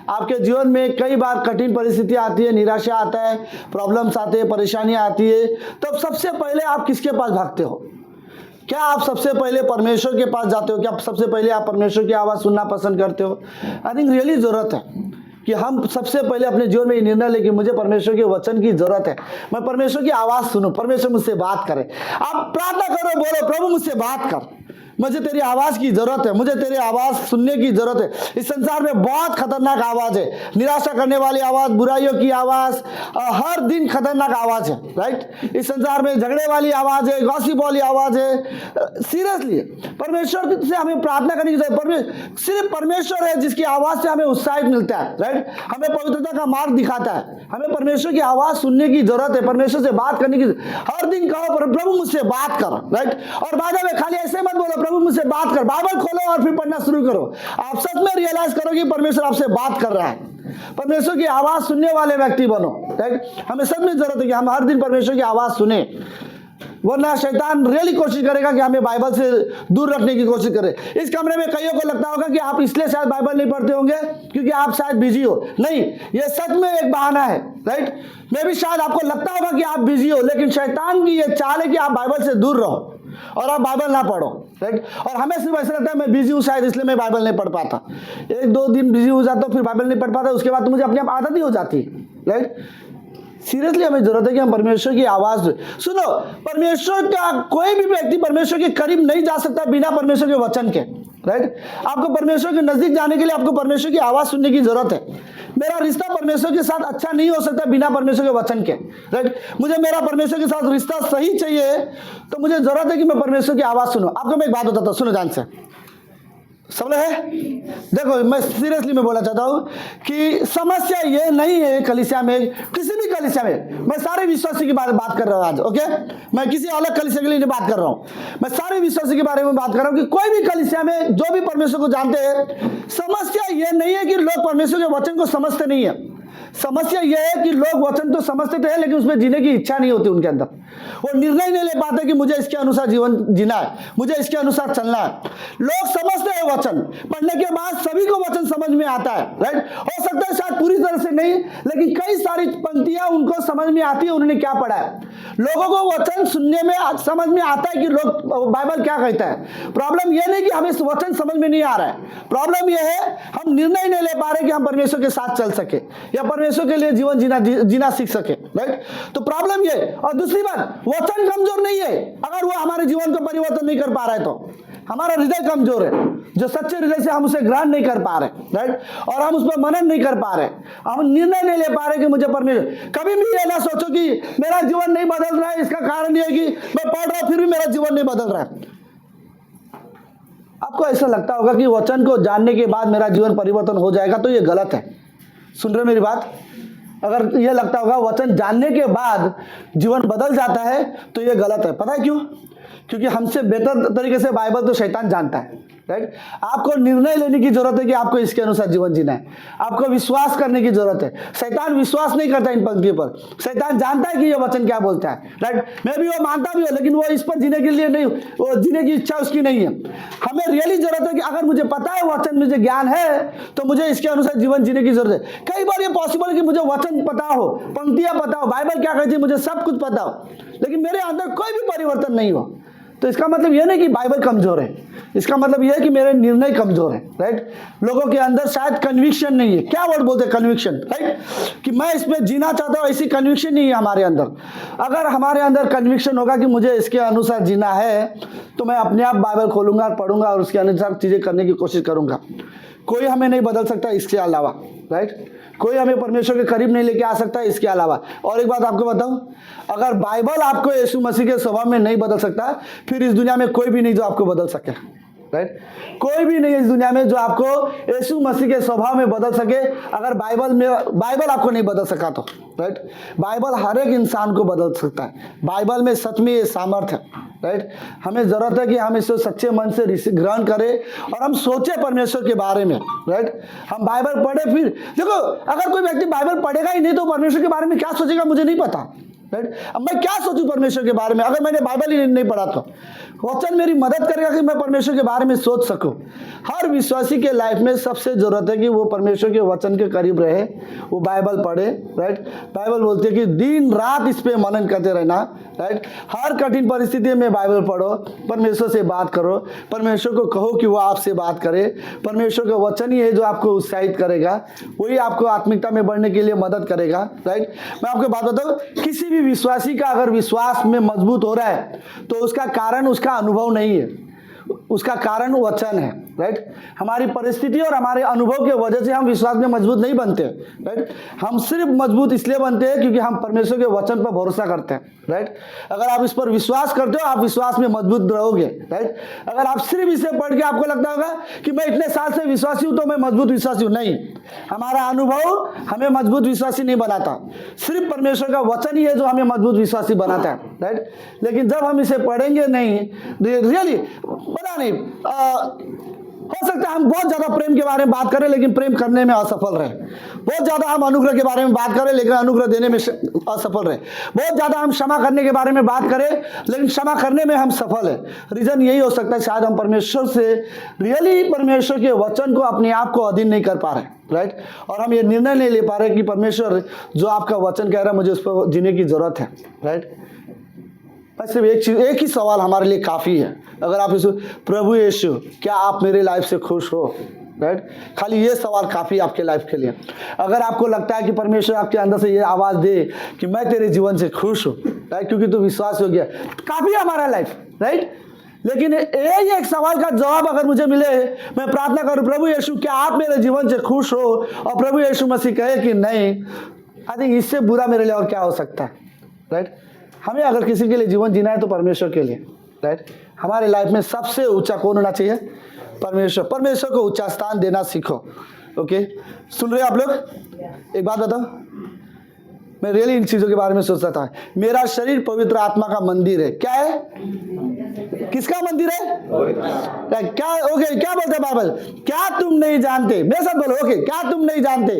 आपके जीवन में कई बार कठिन परिस्थितियाँ आती है, निराशा आता है, प्रॉब्लम्स आते हैं, परेशानियाँ आती है, तब सबसे पहले आप किसके पास भागते हो? क्या आप सबसे पहले परमेश्वर के पास जाते हो? क्या सबसे पहले आप परमेश्वर की आवाज़ सुनना पसंद करते हो? आई थिंक रियली ज़रूरत है कि हम सबसे पहले अपने जीवन में ये निर्णय लें कि मुझे परमेश्वर के वचन की ज़रूरत है, मैं परमेश्वर की आवाज़ सुनूं, परमेश्वर मुझसे बात करे। आप प्रार्थना करो, बोलो, प्रभु मुझसे बात कर, मुझे तेरी आवाज़ की ज़रूरत है, मुझे तेरी आवाज़ सुनने की ज़रूरत है। इस संसार में बहुत खतरनाक आवाज़ है, निराशा करने वाली आवाज़, बुराइयों की आवाज़, हर दिन खतरनाक आवाज़ है, राइट। इस संसार में झगड़े वाली आवाज़ है, गॉसिप वाली आवाज़ है। सीरियसली परमेश्वर से हमें प्रार्थना करनी चाहिए। सिर्फ परमेश्वर है जिसकी आवाज़ से हमें उत्साहित मिलता है, राइट। हमें पवित्रता का मार्ग दिखाता है। हमें परमेश्वर की आवाज़ सुनने की ज़रूरत है, परमेश्वर से बात करने की। हर दिन कहो, प्रभु मुझसे बात कर, राइट। और बाद में खाली ऐसे मत बोलो, प्रभु मुझसे बात कर। बाइबल खोलो और फिर पढ़ना शुरू करो। आप सच में रियलाइज करो कि परमेश्वर आपसे बात कर रहा है। परमेश्वर की आवाज़ सुनने वाले व्यक्ति बनो, राइट। हमें सच में जरूरत है कि हम हर दिन परमेश्वर की आवाज़ सुने, वरना शैतान रियली कोशिश करेगा कि हमें बाइबल से दूर रखने की कोशिश करे। इस कमरे में कईयों को लगता होगा कि आप इसलिए शायद बाइबल नहीं पढ़ते होंगे क्योंकि आप शायद बिजी हो। नहीं, ये सच में एक बहाना है, राइट। मैं भी शायद आपको लगता होगा कि आप बिजी हो, लेकिन शैतान की ये चाल है कि आप बाइबल से दूर रहो और आप बाइबल ना पढ़ो, राइट। और हमें सिर्फ ऐसा लगता है मैं बिजी हूँ शायद इसलिए मैं बाइबल नहीं पढ़ पाता। एक दो दिन बिजी हो जाता हूँ, फिर बाइबल नहीं पढ़ पाता, उसके बाद तो मुझे अपने आप आदत ही हो जाती है, राइट। सीरियसली हमें जरूरत है कि हम परमेश्वर की आवाज़ सुनो। परमेश्वर का कोई भी व्यक्ति परमेश्वर के करीब नहीं जा सकता बिना परमेश्वर के वचन के, राइट। आपको परमेश्वर के नज़दीक जाने के लिए आपको परमेश्वर की आवाज़ सुनने की जरूरत है। मेरा रिश्ता परमेश्वर के साथ अच्छा नहीं हो सकता बिना परमेश्वर के वचन के, राइट। मुझे मेरा परमेश्वर के साथ रिश्ता सही चाहिए तो मुझे जरूरत है कि मैं परमेश्वर की आवाज़ सुनूं। आपको मैं एक बात बताता हूँ, सुनो ध्यान से, सब लोग है। देखो, मैं सीरियसली मैं बोलना चाहता हूँ कि समस्या ये नहीं है कलीसिया में, किसी भी कलीसिया में। मैं सारे विश्वासी के बारे में बात कर रहा हूँ आज, ओके। मैं किसी अलग कलीसिया के लिए नहीं बात कर रहा हूँ, मैं सारे विश्वासी के बारे में बात कर रहा हूँ कि कोई भी कलीसिया में जो भी परमेश्वर को जानते हैं, समस्या ये नहीं है कि लोग परमेश्वर के वचन को समझते नहीं है। समस्या यह है कि लोग वचन तो समझते तो है, लेकिन उसमें जीने की इच्छा नहीं होती उनके अंदर। वो निर्णय नहीं ले पाते कि मुझे इसके अनुसार जीवन जीना है, मुझे इसके अनुसार चलना है। लोग समझते हैं वचन, पढ़ने के बाद सभी को वचन समझ में आता है, राइट। हो सकता है शायद पूरी तरह से नहीं, लेकिन कई सारी पंक्तियां उनको समझ में आती है, उन्होंने क्या पढ़ा है। लोगों को वचन सुनने में समझ में आता है कि लोग बाइबल क्या कहता है। प्रॉब्लम यह नहीं कि हमें वचन समझ में नहीं आ रहा है, प्रॉब्लम यह है हम निर्णय नहीं ले पा रहे कि हम परमेश्वर के साथ चल सके या परमेश्वर के लिए जीवन जीना सीख सके, राइट। तो प्रॉब्लम ये। और दूसरी बात, वचन कमजोर नहीं है, अगर वो हमारे जीवन को परिवर्तन नहीं कर पा रहा है तो हमारा हृदय कमजोर है। जो सच्चे हृदय से हम उसे ग्रहण नहीं कर पा रहे, राइट, और हम उस पर मनन नहीं कर पा रहे, हम निर्णय नहीं ले पा रहे कि मुझे परमेश्वर। कभी भी ये ना सोचो कि मेरा जीवन नहीं बदल रहा है, इसका कारण ये है कि मैं पढ़ रहा हूं फिर भी मेरा जीवन नहीं बदल रहा है। आपको ऐसा लगता होगा कि वचन को जानने के बाद मेरा जीवन परिवर्तन हो जाएगा, तो ये गलत है। सुन रहे मेरी बात? अगर ये लगता होगा वचन जानने के बाद जीवन बदल जाता है, तो ये गलत है। पता है क्यों? क्योंकि हमसे बेहतर तरीके से बाइबल तो शैतान जानता है, राइट। आपको निर्णय लेने की जरूरत है कि आपको इसके अनुसार जीवन जीना है, आपको विश्वास करने की जरूरत है। शैतान विश्वास नहीं करता इन पंक्तियों पर, शैतान जानता है कि ये वचन क्या बोलता है, राइट। मैं भी वो मानता भी हूँ, लेकिन वो इस पर जीने के लिए नहीं, वो जीने की इच्छा उसकी नहीं है। हमें रियली जरूरत है कि अगर मुझे पता है वचन, मुझे ज्ञान है, तो मुझे इसके अनुसार जीवन जीने की जरूरत है। कई बार ये पॉसिबल है कि मुझे वचन पता हो, पंक्तियां पता हो, बाइबल क्या कहती है, मुझे सब कुछ पता हो, लेकिन मेरे अंदर कोई भी परिवर्तन नहीं हो। तो इसका मतलब यह नहीं कि बाइबल कमजोर है, इसका मतलब यह है कि मेरे निर्णय कमजोर है, राइट। लोगों के अंदर शायद कन्विक्शन नहीं है। क्या वर्ड बोलते हैं? कन्विक्शन, राइट, कि मैं इसमें जीना चाहता हूं, ऐसी कन्विक्शन नहीं है हमारे अंदर। अगर हमारे अंदर कन्विक्शन होगा कि मुझे इसके अनुसार जीना है, तो मैं अपने आप बाइबल खोलूंगा, पढ़ूंगा और उसके अनुसार चीजें करने की कोशिश करूंगा। कोई हमें नहीं बदल सकता इसके अलावा, राइट। कोई हमें परमेश्वर के करीब नहीं लेके आ सकता है इसके अलावा। और एक बात आपको बताऊं, अगर बाइबल आपको यीशु मसीह के स्वभाव में नहीं बदल सकता, फिर इस दुनिया में कोई भी नहीं जो आपको बदल सके, राइट। कोई भी नहीं है इस दुनिया में जो आपको यीशु मसीह के स्वभाव में बदल सके। अगर बाइबल आपको नहीं बदल सका तो, राइट। बाइबल हर एक इंसान को बदल सकता है। बाइबल में सच में ये सामर्थ्य है, राइट। हमें जरूरत है कि हम इसे सच्चे मन से ग्रहण करें और हम सोचे परमेश्वर के बारे में, राइट। हम बाइबल पढ़े, फिर देखो, अगर कोई व्यक्ति बाइबल पढ़ेगा ही नहीं तो परमेश्वर के बारे में क्या सोचेगा मुझे नहीं पता, राइट। अब मैं क्या सोचूं परमेश्वर के बारे में अगर मैंने बाइबल ही नहीं पढ़ा तो? वचन मेरी मदद करेगा कि मैं परमेश्वर के बारे में सोच सकूं। हर विश्वासी के लाइफ में सबसे जरूरत है कि वो परमेश्वर के वचन के करीब रहे, वो बाइबल पढ़े, राइट। बाइबल बोलती है कि दिन रात इस पे मनन करते रहना, राइट। हर कठिन परिस्थिति में बाइबल पढ़ो, परमेश्वर से बात करो, परमेश्वर को कहो कि वो आपसे बात करे। परमेश्वर का वचन ही है जो आपको उत्साहित करेगा, वही आपको आत्मिकता में बढ़ने के लिए मदद करेगा, राइट। मैं आपको बात बताऊं, किसी भी विश्वासी का अगर विश्वास में मजबूत हो रहा है तो उसका कारण उसका अनुभव नहीं है, उसका कारण वचन है, राइट। हमारी परिस्थिति और हमारे अनुभव के वजह से हम विश्वास में मजबूत नहीं बनते, राइट। हम सिर्फ मजबूत इसलिए बनते हैं क्योंकि हम परमेश्वर के वचन पर भरोसा करते हैं, राइट। अगर आप इस पर विश्वास करते हो, आप विश्वास में मजबूत रहोगे, राइट। अगर आप सिर्फ इसे पढ़ के आपको लगता होगा कि मैं इतने साल से विश्वासी हूं तो मैं मजबूत विश्वासी हूं, नहीं। हमारा अनुभव हमें मजबूत विश्वासी नहीं बनाता, सिर्फ परमेश्वर का वचन ही है जो हमें मजबूत विश्वासी बनाता है, राइट। लेकिन जब हम इसे पढ़ेंगे नहीं, रियली पता नहीं, हो सकता है हम बहुत ज्यादा प्रेम के बारे में बात करें लेकिन प्रेम करने में असफल रहे। बहुत ज्यादा हम अनुग्रह के बारे में बात करें लेकिन अनुग्रह देने में असफल रहे। बहुत ज्यादा हम क्षमा करने के बारे में बात करें लेकिन क्षमा करने में हम सफल है। रीजन यही हो सकता है, शायद हम परमेश्वर से रियली परमेश्वर के वचन को अपने आप को अधीन नहीं कर पा रहे, राइट। और हम ये निर्णय नहीं ले पा रहे कि परमेश्वर जो आपका वचन कह रहा है मुझे उस पर जीने की जरूरत है, राइट। बस सिर्फ एक चीज, एक ही सवाल हमारे लिए काफी है। अगर आप इसे, प्रभु यीशु क्या आप मेरे लाइफ से खुश हो, राइट। खाली ये सवाल काफी आपके लाइफ के लिए। अगर आपको लगता है कि परमेश्वर आपके अंदर से ये आवाज दे कि मैं तेरे जीवन से खुश हूं, राइट, क्योंकि तू विश्वास हो गया, काफी हमारा लाइफ, राइट। लेकिन यही एक सवाल का जवाब अगर मुझे मिले, मैं प्रार्थना करूं, प्रभु यीशु क्या आप मेरे जीवन से खुश हो, और प्रभु यीशु मसीह कहे कि नहीं, आई थिंक इससे बुरा मेरे लिए और क्या हो सकता है, राइट। हमें अगर किसी के लिए जीवन जीना है तो परमेश्वर के लिए, राइट। हमारे लाइफ में सबसे ऊंचा कौन होना चाहिए? परमेश्वर। परमेश्वर को ऊंचा स्थान देना सीखो, ओके। सुन रहे आप लोग? एक बात बताओ, मैं रियली इन चीजों के बारे में सोचता था। मेरा शरीर पवित्र आत्मा का मंदिर है। क्या है? किसका मंदिर है? क्या? ओके, क्या बोलते हैं बाइबल? क्या तुम नहीं जानते? मेरे साथ बोलो, ओके, क्या तुम नहीं जानते?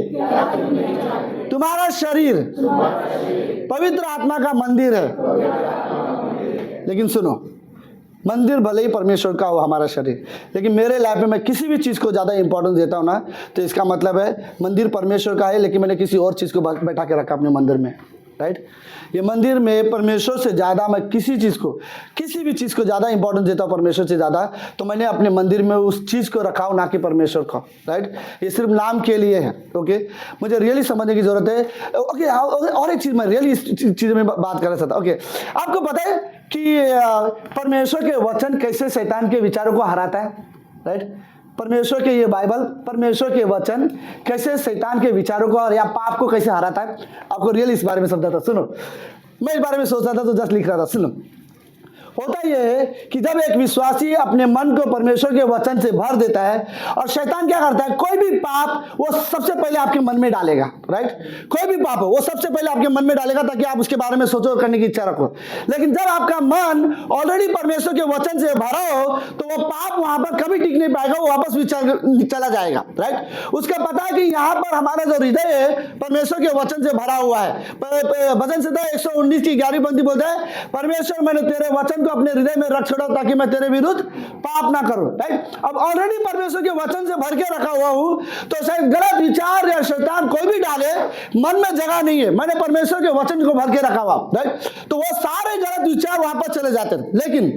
तुम्हारा शरीर पवित्र आत्मा का मंदिर है। लेकिन सुनो, मंदिर भले ही परमेश्वर का हो हमारा शरीर, लेकिन मेरे लाइफ में मैं किसी भी चीज़ को ज़्यादा इंपॉर्टेंस देता हूँ ना, तो इसका मतलब है मंदिर परमेश्वर का है लेकिन मैंने किसी और चीज़ को बैठा के रखा अपने मंदिर में, राइट। ये मंदिर में परमेश्वर से ज़्यादा मैं किसी चीज़ को, किसी भी चीज़ को ज़्यादा इंपॉर्टेंस देता हूँ परमेश्वर से ज़्यादा, तो मैंने अपने मंदिर में उस चीज़ को रखा हो, ना कि परमेश्वर को, राइट। ये सिर्फ नाम के लिए है, ओके। मुझे रियली समझने की ज़रूरत है, ओके। और एक चीज़ मैं रियली इस चीज़ में बात कर रहा था, ओके। आपको पता है कि परमेश्वर के वचन कैसे शैतान के विचारों को हराता है, राइट। परमेश्वर के ये बाइबल, परमेश्वर के वचन कैसे शैतान के विचारों को और या पाप को कैसे हराता है, आपको रियल इस बारे में समझा था। सुनो, मैं इस बारे में सोच रहा था तो जस्ट लिख रहा था। सुनो, होता यह है कि जब एक विश्वासी अपने मन को परमेश्वर के वचन से भर देता है, और शैतान क्या करता है, कोई भी पाप वो सबसे पहले आपके मन में डालेगा, राइट। कोई भी पाप हो वो सबसे पहले आपके मन में डालेगा ताकि आप उसके बारे में सोचो, करने की इच्छा रखो। लेकिन जब आपका मन ऑलरेडी परमेश्वर के वचन से भरा हो तो वो पाप वहां पर कभी टिक नहीं पाएगा, वो वापस भी चला जाएगा, राइट। उसका पता है कि यहाँ पर हमारा जो हृदय है परमेश्वर के वचन से भरा हुआ है। भजन संहिता 119 की 11वीं पंक्ति बोलता है, परमेश्वर मैंने तेरे वचन अपने हृदय में रख छोड़ा ताकि मैं तेरे विरुद्ध पाप ना करूं, राइट। अब ऑलरेडी परमेश्वर के वचन से भर के रखा हुआ हूं, तो शायद गलत विचार या शैतान कोई भी डाले, मन में जगह नहीं है, मैंने परमेश्वर के वचन को भर के रखा हुआ, राइट। तो वो सारे गलत विचार वहां पर चले जाते हैं। लेकिन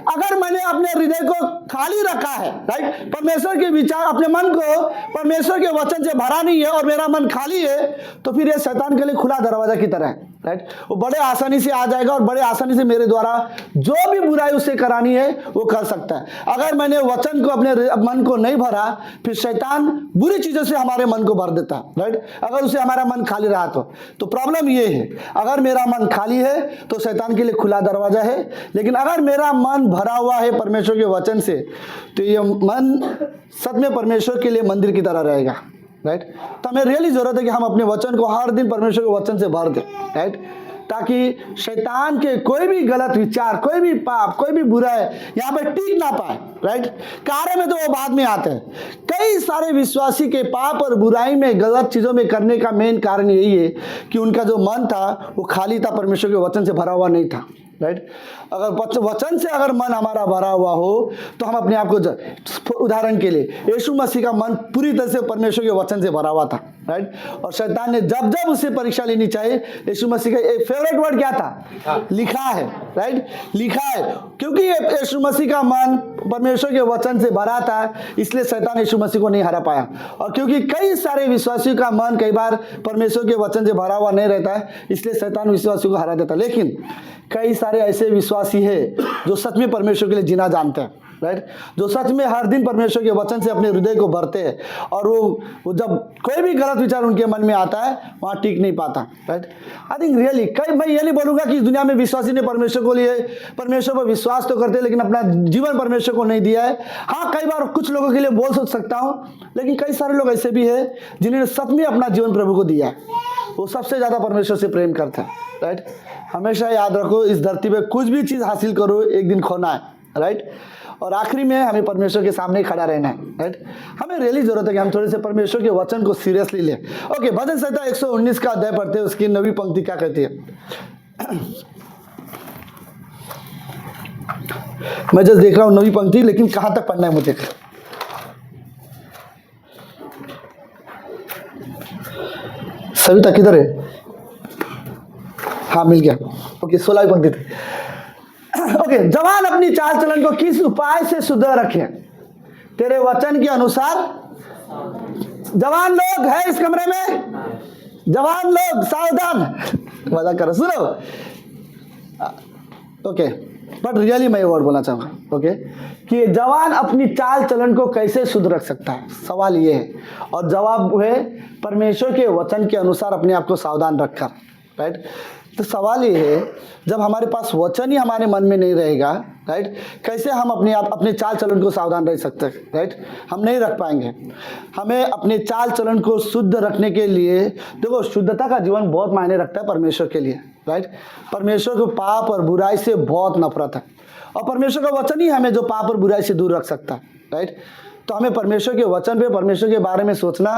अगर मैंने अपने हृदय को खाली रखा है, राइट, परमेश्वर के विचार, अपने मन को परमेश्वर के वचन से भरा नहीं है और मेरा मन खाली है, तो फिर ये शैतान के लिए खुला दरवाजा की तरह है, राइट। वो बड़े आसानी से आ जाएगा और बड़े आसानी से मेरे द्वारा जो भी बुराई उससे करानी है वो कर सकता है। अगर मैंने वचन को अपने मन को नहीं भरा, फिर शैतान बुरी चीजों से हमारे मन को भर देता है, राइट। अगर उसे हमारा मन खाली रहा तो प्रॉब्लम ये है, अगर मेरा मन खाली है तो शैतान के लिए खुला दरवाजा है। लेकिन अगर मेरा मन भरा हुआ है परमेश्वर के वचन से, तो ये मन सच में परमेश्वर के लिए मंदिर की तरह रहेगा, राइट। तो हमें रियली जरूरत है कि हम अपने वचन को हर दिन परमेश्वर के वचन से भर दें, राइट, ताकि शैतान के कोई भी गलत विचार, कोई भी पाप, कोई भी बुराई यहाँ पे टिक ना पाए, राइट। कार्य में तो वो बाद में आते हैं। कई सारे विश्वासी के पाप और बुराई में, गलत चीजों में करने का मेन कारण यही है कि उनका जो मन था वो खाली था, परमेश्वर के वचन से भरा हुआ नहीं था, राइट। अगर वचन से अगर मन हमारा भरा हुआ हो तो हम अपने आप को, उदाहरण के लिए यीशु मसीह का मन पूरी तरह से परमेश्वर के वचन से भरा हुआ था, राइट। और शैतान ने जब जब उसे परीक्षा लेनी चाहिए, यीशु मसीह का एक फेवरेट वर्ड क्या था, लिखा है, राइट, लिखा है। क्योंकि यीशु मसीह का मन परमेश्वर के वचन से भरा था, इसलिए शैतान यीशु मसीह को नहीं हरा पाया। और क्योंकि कई सारे विश्वासियों का मन कई बार परमेश्वर के वचन से भरा हुआ नहीं रहता है, इसलिए शैतान विश्वासियों को हरा देता। लेकिन कई सारे ऐसे विश्वासी है जो सच में परमेश्वर के लिए जीना जानते हैं, राइट, जो सच में हर दिन परमेश्वर के वचन से अपने हृदय को भरते हैं, और वो जब कोई भी गलत विचार उनके मन में आता है वहाँ टिक नहीं पाता, राइट। आई थिंक रियली मैं ये नहीं बोलूँगा कि इस दुनिया में विश्वासी ने परमेश्वर को लिए, परमेश्वर पर विश्वास तो करते हैं लेकिन अपना जीवन परमेश्वर को नहीं दिया है। हाँ, कई बार कुछ लोगों के लिए बोल सोच सकता हूँ, लेकिन कई सारे लोग ऐसे भी है जिन्होंने सच में अपना जीवन प्रभु को दिया है, वो सबसे ज़्यादा परमेश्वर से प्रेम करता है, राइट। हमेशा याद रखो, इस धरती पे कुछ भी चीज़ हासिल करो एक दिन खोना है, राइट। और आखिरी में हमें परमेश्वर के सामने खड़ा रहना है, राइट। हमें रियली जरूरत है कि हम थोड़े से परमेश्वर के वचन को सीरियसली लें। ओके, भजन संहिता 119 का अध्याय पढ़ते हैं, उसकी 9वीं पंक्ति क्या कहती है। मैं जस्ट देख रहा हूँ 9वीं पंक्ति, लेकिन कहाँ तक पढ़ना है मुझे। सभी तक किधर है? हाँ, मिल गया। ओके, 16वीं पंक्ति थी। ओके, जवान अपनी चाल चलन को किस उपाय से शुद्ध रखे, तेरे वचन के अनुसार। जवान लोग है इस कमरे में, जवान लोग सावधान, मजा करो, सुनो। ओके, बट रियली मैं ये वर्ड बोलना चाहूँगा, ओके, कि जवान अपनी चाल चलन को कैसे शुद्ध रख सकता है, सवाल ये है। और जवाब है परमेश्वर के वचन के अनुसार अपने आप को सावधान रखकर, राइट। तो सवाल ये है, जब हमारे पास वचन ही हमारे मन में नहीं रहेगा, राइट, कैसे हम अपने चाल चलन को सावधान रह सकते हैं, राइट। हम नहीं रख पाएंगे। हमें अपने चाल चलन को शुद्ध रखने के लिए, देखो, शुद्धता का जीवन बहुत मायने रखता है परमेश्वर के लिए, राइट। परमेश्वर को पाप और बुराई से बहुत नफरत है, और परमेश्वर का वचन ही हमें जो पाप और बुराई से दूर रख सकता है, राइट। तो हमें परमेश्वर के वचन पे, परमेश्वर के बारे में सोचना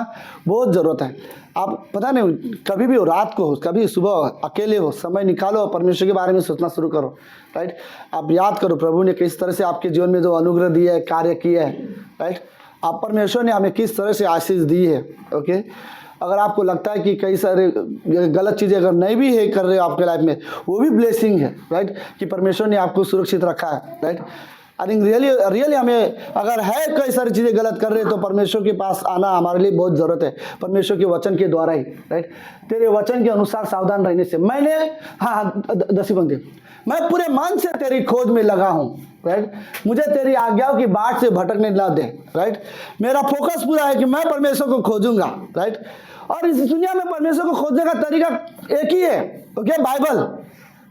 बहुत ज़रूरत है। आप पता नहीं, कभी भी हो, रात को हो, कभी सुबह अकेले हो, समय निकालो और परमेश्वर के बारे में सोचना शुरू करो, राइट। आप याद करो प्रभु ने किस तरह से आपके जीवन में जो अनुग्रह दिया है, कार्य किया है, राइट। आप परमेश्वर ने हमें किस तरह से आशीष दी है, ओके। अगर आपको लगता है कि कई सारे गलत चीज़ें अगर नहीं भी है कर रहे हो आपके लाइफ में, वो भी ब्लेसिंग है, राइट, कि परमेश्वर ने आपको सुरक्षित रखा है, राइट। आई थिंक रियली हमें अगर है कई सारी चीज़ें गलत कर रहे हैं तो परमेश्वर के पास आना हमारे लिए बहुत ज़रूरत है, परमेश्वर के वचन के द्वारा ही, राइट। तेरे वचन के अनुसार सावधान रहने से। मैंने, हाँ, 10वीं पंक्ति, मैं पूरे मन से तेरी खोज में लगा हूँ, राइट। मुझे तेरी आज्ञाओं की बाट से भटकने ना दे, राइट। मेरा फोकस पूरा है कि मैं परमेश्वर को खोजूंगा, राइट। और इस दुनिया में परमेश्वर को खोजने का तरीका एक ही है, ओके, बाइबल,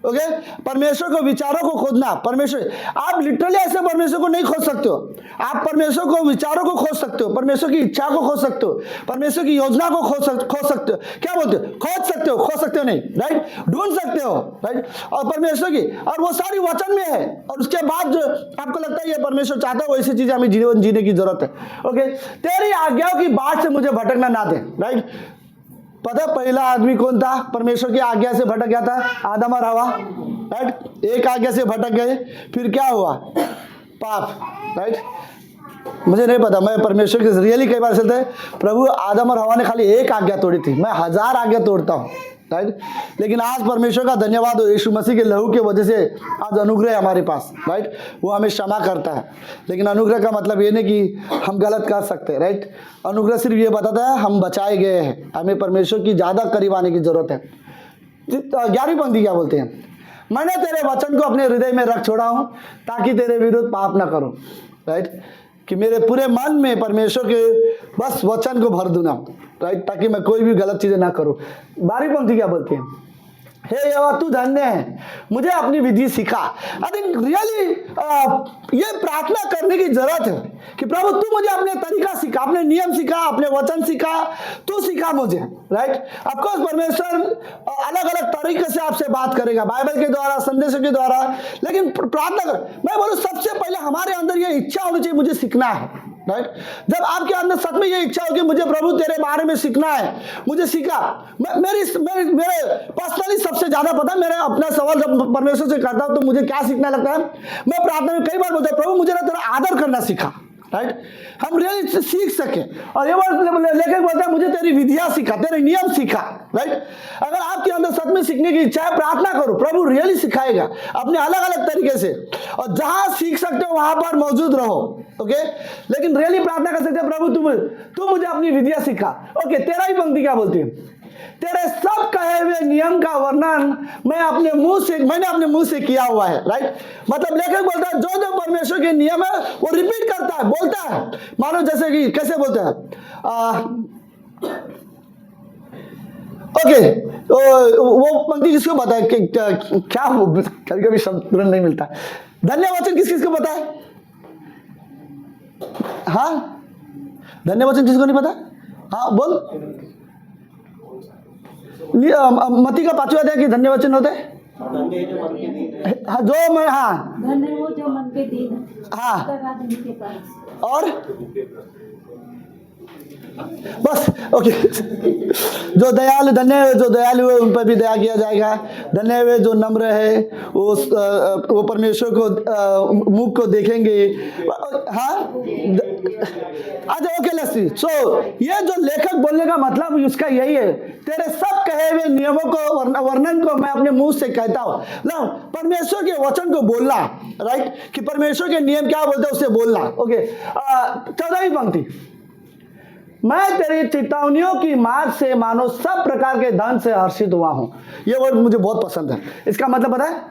ओके। परमेश्वर को विचारों को खोजना, परमेश्वर, आप लिटरली ऐसे परमेश्वर को नहीं खोज सकते हो। आप परमेश्वर को विचारों को खोज सकते हो, परमेश्वर की इच्छा को खोज सकते हो, परमेश्वर की योजना को खोज सकते हो। क्या बोलते हो? खोज सकते हो नहीं, राइट, ढूंढ सकते हो, राइट। और परमेश्वर की, और वो सारी वचन में है। और उसके बाद जो आपको लगता है ये परमेश्वर चाहता है, वैसी चीजें हमें जीवन जीने की जरूरत है, ओके। तेरी आज्ञाओं की बाट से मुझे भटकना ना दे, राइट। पता पहला आदमी कौन था परमेश्वर की आज्ञा से भटक गया था? आदम और हवा, राइट। एक आज्ञा से भटक गए, फिर क्या हुआ? पाप, राइट। मुझे नहीं पता, मैं परमेश्वर के रियली कई बार चलते प्रभु, आदम और हवा ने खाली एक आज्ञा तोड़ी थी, मैं 1000 आज्ञा तोड़ता हूँ, राइट। लेकिन आज परमेश्वर का धन्यवाद हो, यीशु मसीह के लहू के वजह से आज अनुग्रह है हमारे पास, राइट। वो हमें क्षमा करता है। लेकिन अनुग्रह का मतलब ये नहीं कि हम गलत कर सकते, राइट। अनुग्रह सिर्फ ये बताता है हम बचाए गए हैं, हमें परमेश्वर की ज़्यादा करीब आने की जरूरत है। 11वीं पंक्ति क्या बोलते हैं? मैंने तेरे वचन को अपने हृदय में रख छोड़ा हूँ ताकि तेरे विरुद्ध पाप ना करूँ, राइट। कि मेरे पूरे मन में परमेश्वर के बस वचन को भर दूँ ना, राइट, ताकि मैं कोई भी गलत चीजें ना करूँ। 12वीं पंक्ति क्या बोलती है? हे यहोवा तू धन्य है, मुझे अपनी विधि सिखा। आई थिंक रियली ये प्रार्थना करने की जरूरत है कि प्रभु तू मुझे अपने तरीका सिखा, अपने नियम सिखा, अपने वचन सिखा, तू सिखा मुझे, राइट। ऑफकोर्स परमेश्वर अलग अलग तरीके से आपसे बात करेगा, बाइबल के द्वारा, संदेशों के द्वारा। लेकिन प्रार्थना कर, मैं बोलूँ सबसे पहले हमारे अंदर ये इच्छा होनी चाहिए, मुझे सीखना है, राइट। जब आपके अंदर सच में ये इच्छा होगी मुझे प्रभु तेरे बारे में सीखना है, मुझे सीखा। मेरे पर्सनली सबसे ज्यादा पता है, मेरा अपना सवाल जब परमेश्वर से करता हूं तो मुझे क्या सीखना लगता है, मैं प्रार्थना में कई बार बोलता हूं प्रभु मुझे ना तेरा आदर करना सीखा, राइट। हम रियली सीख सके। और ये बात लेखक बोलता है मुझे तेरी विधियां सिखा, तेरे नियम सिखा, राइट। अगर आपके अंदर सच में सीखने की इच्छा है, प्रार्थना करो, प्रभु रियली सिखाएगा अपने अलग अलग तरीके से। और जहां सीख सकते हो वहां पर मौजूद रहो, ओके। लेकिन रियली प्रार्थना कर सकते हो प्रभु तू मुझे अपनी विधियां सिखा, ओके। 13वीं पंक्ति क्या बोलती है? तेरे सब कहे हुए नियम का वर्णन मैंने अपने मुंह से किया हुआ है, राइट। मतलब लेखक बोलता है जो जो परमेश्वर के नियम है वो रिपीट करता है, बोलता है, मानो जैसे कि कैसे बोलता है, ओके। वो पंक्ति किसको पता है कि क्या कभी कभी शब्द तुरंत नहीं मिलता। धन्यवाचन किस किस को पता है? हाँ, धन्यवाचन किसको नहीं पता? हाँ बोल। मती का 5वां अध्याय के धन्यवाचन होते हैं? हाँ, जो मैं, हाँ, धन्य वो जो मन के दीन, हाँ, आदमी के पास, और बस, ओके। जो दयालु, धन्य है जो दयालु है उन पर भी दया किया जाएगा। धन्य है जो नम्र है वो परमेश्वर को मुख को देखेंगे। हाँ, अच्छा, ओके लस्सी। सो ये जो लेखक बोलने का मतलब उसका यही है, तेरे सब कहे हुए नियमों को, वर्णन को मैं अपने मुंह से कहता हूँ ना, परमेश्वर के वचन को बोलना, राइट। कि परमेश्वर के नियम क्या बोलते हैं उसे बोलना, ओके। 14वीं पंक्ति, मैं तेरी चेतावनियों की मार्ग से मानो सब प्रकार के धन से हर्षित हुआ हूं। यह वर्ड मुझे बहुत पसंद है। इसका मतलब पता है,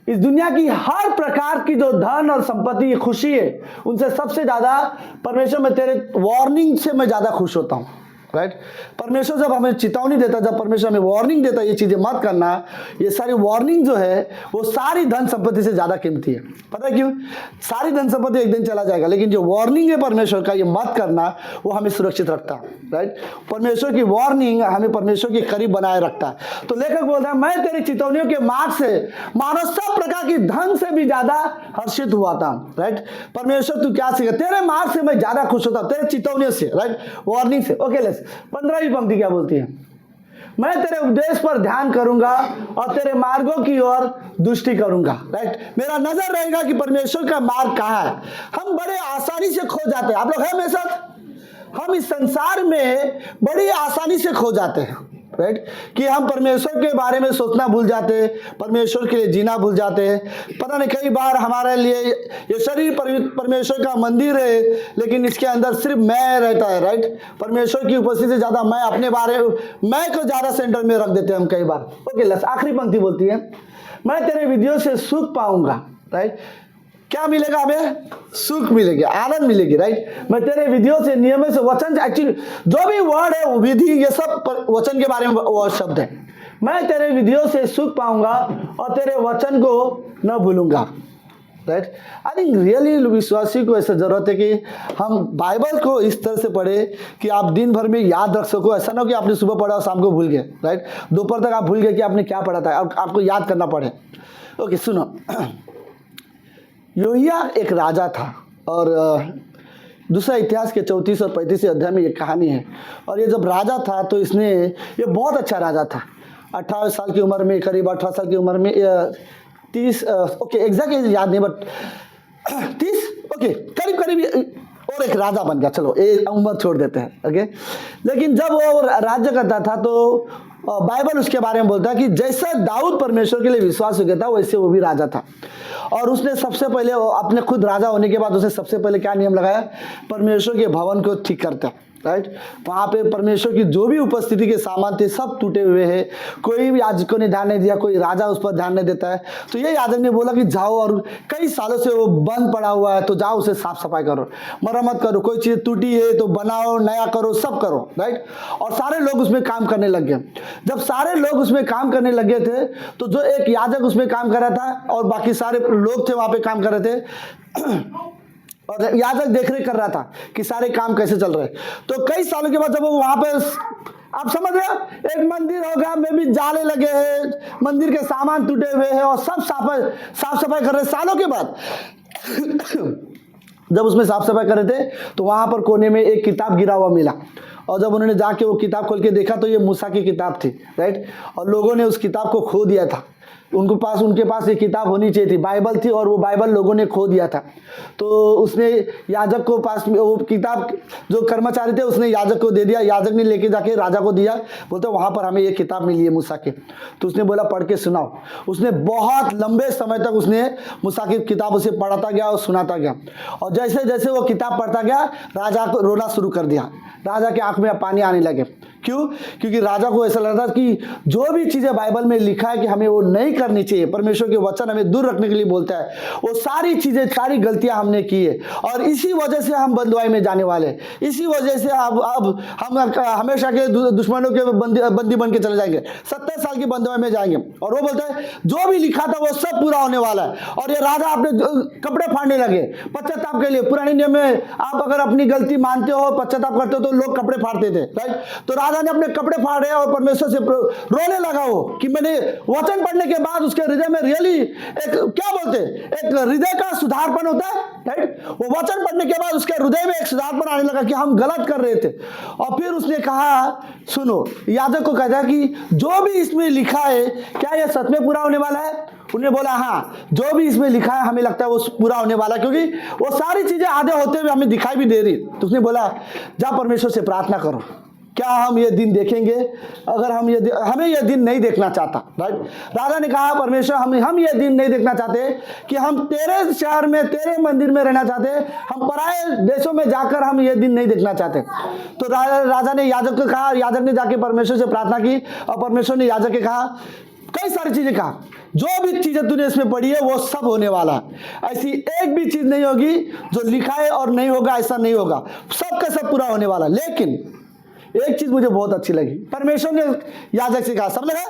इस दुनिया की हर प्रकार की जो धन और संपत्ति खुशी है, उनसे सबसे ज्यादा परमेश्वर में तेरे वार्निंग से मैं ज्यादा खुश होता हूं, राइट। परमेश्वर जब हमें चेतावनी देता है, जब परमेश्वर हमें वार्निंग देता है ये चीजें मत करना, ये सारी वार्निंग जो है वो सारी धन संपत्ति से ज्यादा कीमती है। पता है क्यों? सारी धन संपत्ति एक दिन चला जाएगा, लेकिन जो वार्निंग है परमेश्वर का, ये मत करना, वो हमें सुरक्षित रखता है, राइट। परमेश्वर की वार्निंग हमें परमेश्वर के करीब बनाए रखता है। तो लेखक बोलता है मैं तेरी चेतावनियों के मार्ग से मानो सब प्रकार की धन से भी ज्यादा हर्षित हुआ था, राइट। परमेश्वर तू क्या सीखा? तेरे मार्ग से मैं ज्यादा खुश होता, तेरे चेतावनियों से, राइट, वार्निंग से, ओके। 15वीं पंक्ति क्या बोलती है? मैं तेरे उपदेश पर ध्यान करूंगा और तेरे मार्गों की ओर दृष्टि करूंगा, राइट। मेरा नजर रहेगा कि परमेश्वर का मार्ग कहाँ है। हम बड़े आसानी से खो जाते हैं, आप लोग हैं मेरे साथ? हम इस संसार में बड़ी आसानी से खो जाते हैं, राइट। कि हम परमेश्वर के बारे में सोचना भूल जाते हैं, परमेश्वर के लिए जीना भूल जाते हैं। पता नहीं कई बार हमारे लिए ये शरीर परमेश्वर का मंदिर है, लेकिन इसके अंदर सिर्फ मैं रहता है, राइट। परमेश्वर की उपस्थिति से ज्यादा मैं अपने बारे में, मैं को ज्यादा सेंटर में रख देते हैं हम कई बार, ओके। आखिरी पंक्ति बोलती है मैं तेरे विधियों से सुख पाऊंगा, राइट। क्या मिलेगा हमें? सुख मिलेगी, आनंद मिलेगी, राइट। मैं तेरे विधियों से, नियमों से, वचन, एक्चुअली जो भी वर्ड है वो विधि, ये सब वचन के बारे में वो शब्द है। मैं तेरे विधियों से सुख पाऊंगा और तेरे वचन को न भूलूंगा, राइट। आई थिंक रियली विश्वासी को ऐसा जरूरत है कि हम बाइबल को इस तरह से पढ़े कि आप दिन भर में याद रख सको। ऐसा ना हो कि आपने सुबह पढ़ा और शाम को भूल गए, राइट। दोपहर तक आप भूल गए कि आपने क्या पढ़ा था, आपको याद करना पड़े। ओके, सुनो। योहिया एक राजा था और दूसरा इतिहास के 34 और 35 अध्याय में ये कहानी है। और ये जब राजा था तो ये बहुत अच्छा राजा था। 18 साल की उम्र में, करीब 18 साल की उम्र में, 30, ओके एग्जैक्ट एज याद नहीं, बट 30, ओके करीब करीब और एक राजा बन गया। चलो ये उम्र छोड़ देते हैं, ओके। लेकिन जब वो राज्य करता था तो बाइबल उसके बारे में बोलता है कि जैसा दाऊद परमेश्वर के लिए विश्वास हो गया था वैसे वो भी राजा था। और उसने सबसे पहले, अपने खुद राजा होने के बाद उसने सबसे पहले क्या नियम लगाया? परमेश्वर के भवन को ठीक करता, राइट। वहाँ पे परमेश्वर की जो भी उपस्थिति के सामान थे सब टूटे हुए हैं, कोई भी याजकों ने ध्यान नहीं दिया, कोई राजा उस पर ध्यान नहीं देता है। तो ये याजक ने बोला कि जाओ, और कई सालों से वो बंद पड़ा हुआ है तो जाओ उसे साफ सफाई करो, मरम्मत करो, कोई चीज़ टूटी है तो बनाओ, नया करो, सब करो, राइट। और सारे लोग उसमें काम करने लग गए। जब सारे लोग उसमें काम करने लगे थे तो जो एक याजक उसमें काम कर रहा था और बाकी सारे लोग थे वहाँ पे काम कर रहे थे और याजक देखरेख कर रहा था कि सारे काम कैसे चल रहे हैं। तो कई सालों के बाद जब वो वहां पे, आप समझ रहे हो, एक मंदिर होगा में भी जाले लगे हैं, मंदिर के सामान टूटे हुए हैं और सब साफ सफाई कर रहे हैं सालों के बाद। जब उसमें साफ सफाई कर रहे थे तो वहां पर कोने में एक किताब गिरा हुआ मिला। और जब उन्होंने जाके वो किताब खोल के देखा तो ये मूसा की किताब थी, राइट। और लोगों ने उस किताब को खो दिया था। उनके पास ये किताब होनी चाहिए थी, बाइबल थी, और वो बाइबल लोगों ने खो दिया था। तो उसने याजक को पास में वो किताब, जो कर्मचारी थे उसने याजक को दे दिया। याजक ने लेके जाके राजा को दिया, बोलते वहाँ पर हमें ये किताब मिली है मूसा के। तो उसने बोला पढ़ के सुनाओ। उसने बहुत लंबे समय तक उसने मूसा की किताब उसे पढ़ाता गया और सुनाता गया। और जैसे जैसे वो किताब पढ़ता गया राजा को रोना शुरू कर दिया। राजा के आंख में पानी आने लगे। क्यों? क्योंकि राजा को ऐसा लगता था कि जो भी चीज़ें बाइबल में लिखा है कि हमें वो नहीं करनी चाहिए, परमेश्वर के वचन हमें दूर रखने के लिए बोलता है, वो सारी चीज़ें, सारी गलतियां हमने की है और इसी वजह से हम बंदवाई में जाने वाले, इसी वजह से अब हम हमेशा के दुश्मनों के बंदी बन के चले जाएंगे, 70 साल की बंदवाई में जाएंगे। और वो बोलता है जो भी लिखा था वो सब पूरा होने वाला है। और ये राजा अपने कपड़े फाड़ने लगे पश्चाताप के लिए। पुराने नियम में आप अगर अपनी गलती मानते हो, पश्चाताप करते हो तो लोग कपड़े फाड़ते थे, राइट। तो राजा ने अपने कपड़े फाड़े और परमेश्वर से रोने लगा वो कि मैंने वचन पढ़ने के बाद उसके हृदय में रियली एक, क्या बोलते, एक हृदय का सुधारपन होता है, राइट। वो वचन पढ़ने के बाद उसके हृदय में एक सुधारपन आने लगा कि हम गलत कर रहे थे। और फिर उसने कहा, सुनो, याजक को कहता कि जो भी इसमें लिखा है क्या यह सच में पूरा होने वाला है? उन्होंने बोला हाँ, जो भी इसमें लिखा है हमें लगता है वो पूरा होने वाला, क्योंकि वो सारी चीजें आधे होते हुए हमें दिखाई भी दे रही। तो उसने बोला जा परमेश्वर से प्रार्थना करो, क्या हम ये दिन देखेंगे? अगर हमें ये दिन नहीं देखना चाहता, राइट। राजा ने कहा परमेश्वर हम ये दिन नहीं देखना चाहते कि हम तेरे शहर में, तेरे मंदिर में रहना चाहते, हम पराए देशों में जाकर हम ये दिन नहीं देखना चाहते। तो राजा ने याजक को कहा, याजक ने जाके परमेश्वर से प्रार्थना की और परमेश्वर ने याजक के कहा, कई सारी चीजें कहा, जो भी चीजें तूने इसमें पढ़ी है वो सब होने वाला है। ऐसी एक भी चीज नहीं होगी जो लिखा है और नहीं होगा, ऐसा नहीं होगा, सब का सब पूरा होने वाला। लेकिन एक चीज मुझे बहुत अच्छी लगी, परमेश्वर ने याजक से कहा, सब लगा,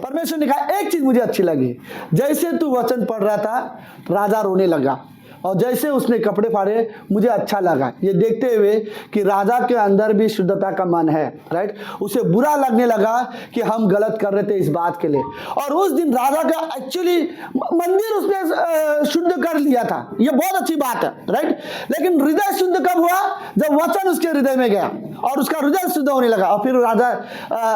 परमेश्वर ने कहा एक चीज मुझे अच्छी लगी, जैसे तू वचन पढ़ रहा था राजा रोने लगा और जैसे उसने कपड़े फाड़े मुझे अच्छा लगा ये देखते हुए कि राजा के अंदर भी शुद्धता का मन है, राइट। उसे बुरा लगने लगा कि हम गलत कर रहे थे इस बात के लिए। और उस दिन राजा का एक्चुअली मंदिर उसने शुद्ध कर लिया था, ये बहुत अच्छी बात है, राइट। लेकिन हृदय शुद्ध कब हुआ? जब वचन उसके हृदय में गया और उसका हृदय शुद्ध होने लगा। और फिर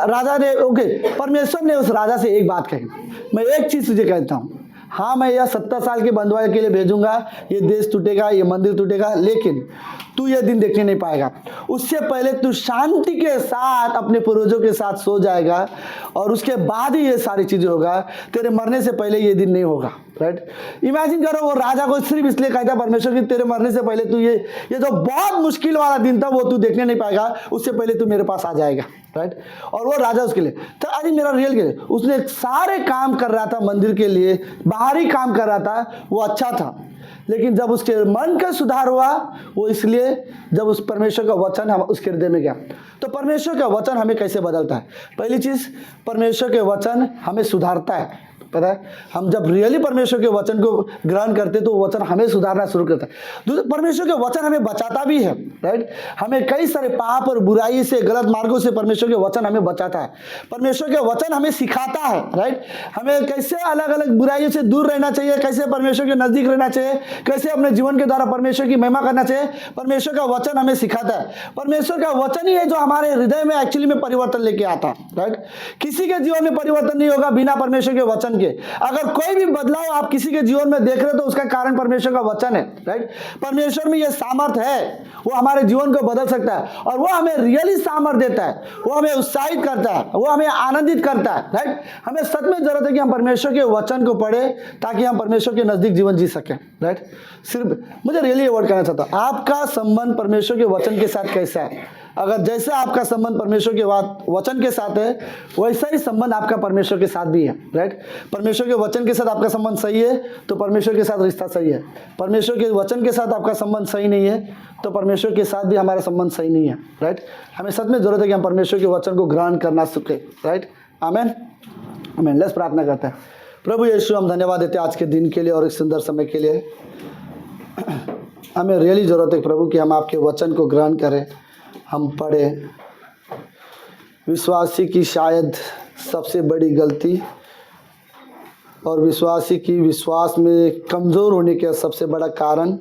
राजा ने, ओके, परमेश्वर ने उस राजा से एक बात कही, मैं एक चीज तुझे कहता हूँ, हाँ मैं यह 70 साल के बंधुआई के लिए भेजूंगा, ये देश टूटेगा, ये मंदिर टूटेगा, लेकिन तू ये दिन देखने नहीं पाएगा। उससे पहले तू शांति के साथ अपने पूर्वजों के साथ सो जाएगा और उसके बाद ही ये सारी चीजें होगा, तेरे मरने से पहले ये दिन नहीं होगा। राइट। इमेजिन करो वो राजा को सिर्फ इसलिए कहता परमेश्वर की तेरे मरने से पहले तू ये जो बहुत मुश्किल वाला दिन था वो तू देखने नहीं पाएगा, उससे पहले तू मेरे पास आ जाएगा, राइट। और वो राजा उसके लिए तो अरे मेरा रियल के लिए उसने सारे काम कर रहा था मंदिर के लिए, बाहरी काम कर रहा था, वो अच्छा था। लेकिन जब उसके मन का सुधार हुआ वो इसलिए जब उस परमेश्वर का वचन हम उसके हृदय में गया। तो परमेश्वर का वचन हमें कैसे बदलता है? पहली चीज, परमेश्वर के वचन हमें सुधारता है। पता है, हम जब रियली परमेश्वर के वचन को ग्रहण करते तो वो वचन हमें सुधारना शुरू करता है। दूसरा, परमेश्वर के वचन हमें बचाता भी है, राइट। हमें कई सारे पाप और बुराई से, गलत मार्गों से परमेश्वर के वचन हमें बचाता है। परमेश्वर के वचन हमें सिखाता है, राइट। हमें कैसे अलग अलग बुराइयों से दूर रहना चाहिए, कैसे परमेश्वर के नजदीक रहना चाहिए, कैसे अपने जीवन के द्वारा परमेश्वर की महिमा करना चाहिए, परमेश्वर का वचन हमें सिखाता है। परमेश्वर का वचन ही है जो हमारे हृदय में एक्चुअली में परिवर्तन लेके आता है, राइट। किसी के जीवन में परिवर्तन नहीं होगा बिना परमेश्वर के वचन। अगर कोई भी बदलाव आप किसी के जीवन में देख रहे हो तो उसका कारण परमेश्वर का वचन है, राइट। परमेश्वर में यह सामर्थ है, वो हमारे जीवन को बदल सकता है और वो हमें रियली सामर्थ देता है, वो हमें उत्साहित करता है, वो हमें आनंदित करता है, राइट। हमें सच में जरूरत है कि हम परमेश्वर के वचन को पढ़े ताकि हम परमेश्वर के नजदीक जीवन जी सकें, राइट। सिर्फ मुझे रियली वर्ड कहना चाहता हूं, आपका संबंध परमेश्वर के वचन के साथ कैसा है? अगर जैसा आपका संबंध परमेश्वर के वचन के साथ है वैसा ही संबंध आपका परमेश्वर के साथ भी है, राइट। परमेश्वर के वचन के साथ आपका संबंध सही है तो परमेश्वर के साथ रिश्ता सही है। परमेश्वर के वचन के साथ आपका संबंध सही नहीं है तो परमेश्वर के साथ भी हमारा संबंध सही नहीं है, राइट। हमें सच में जरूरत है कि हम परमेश्वर के वचन को ग्रहण करना सीखें, राइट। Amen, amen. लेट्स प्रार्थना करते हैं। प्रभु यीशु, हम धन्यवाद देते हैं आज के दिन के लिए और इस सुंदर समय के लिए। हमें रियली जरूरत है प्रभु कि हम आपके वचन को ग्रहण करें, हम पढ़े। विश्वासी की शायद सबसे बड़ी गलती और विश्वासी की विश्वास में कमज़ोर होने का सबसे बड़ा कारण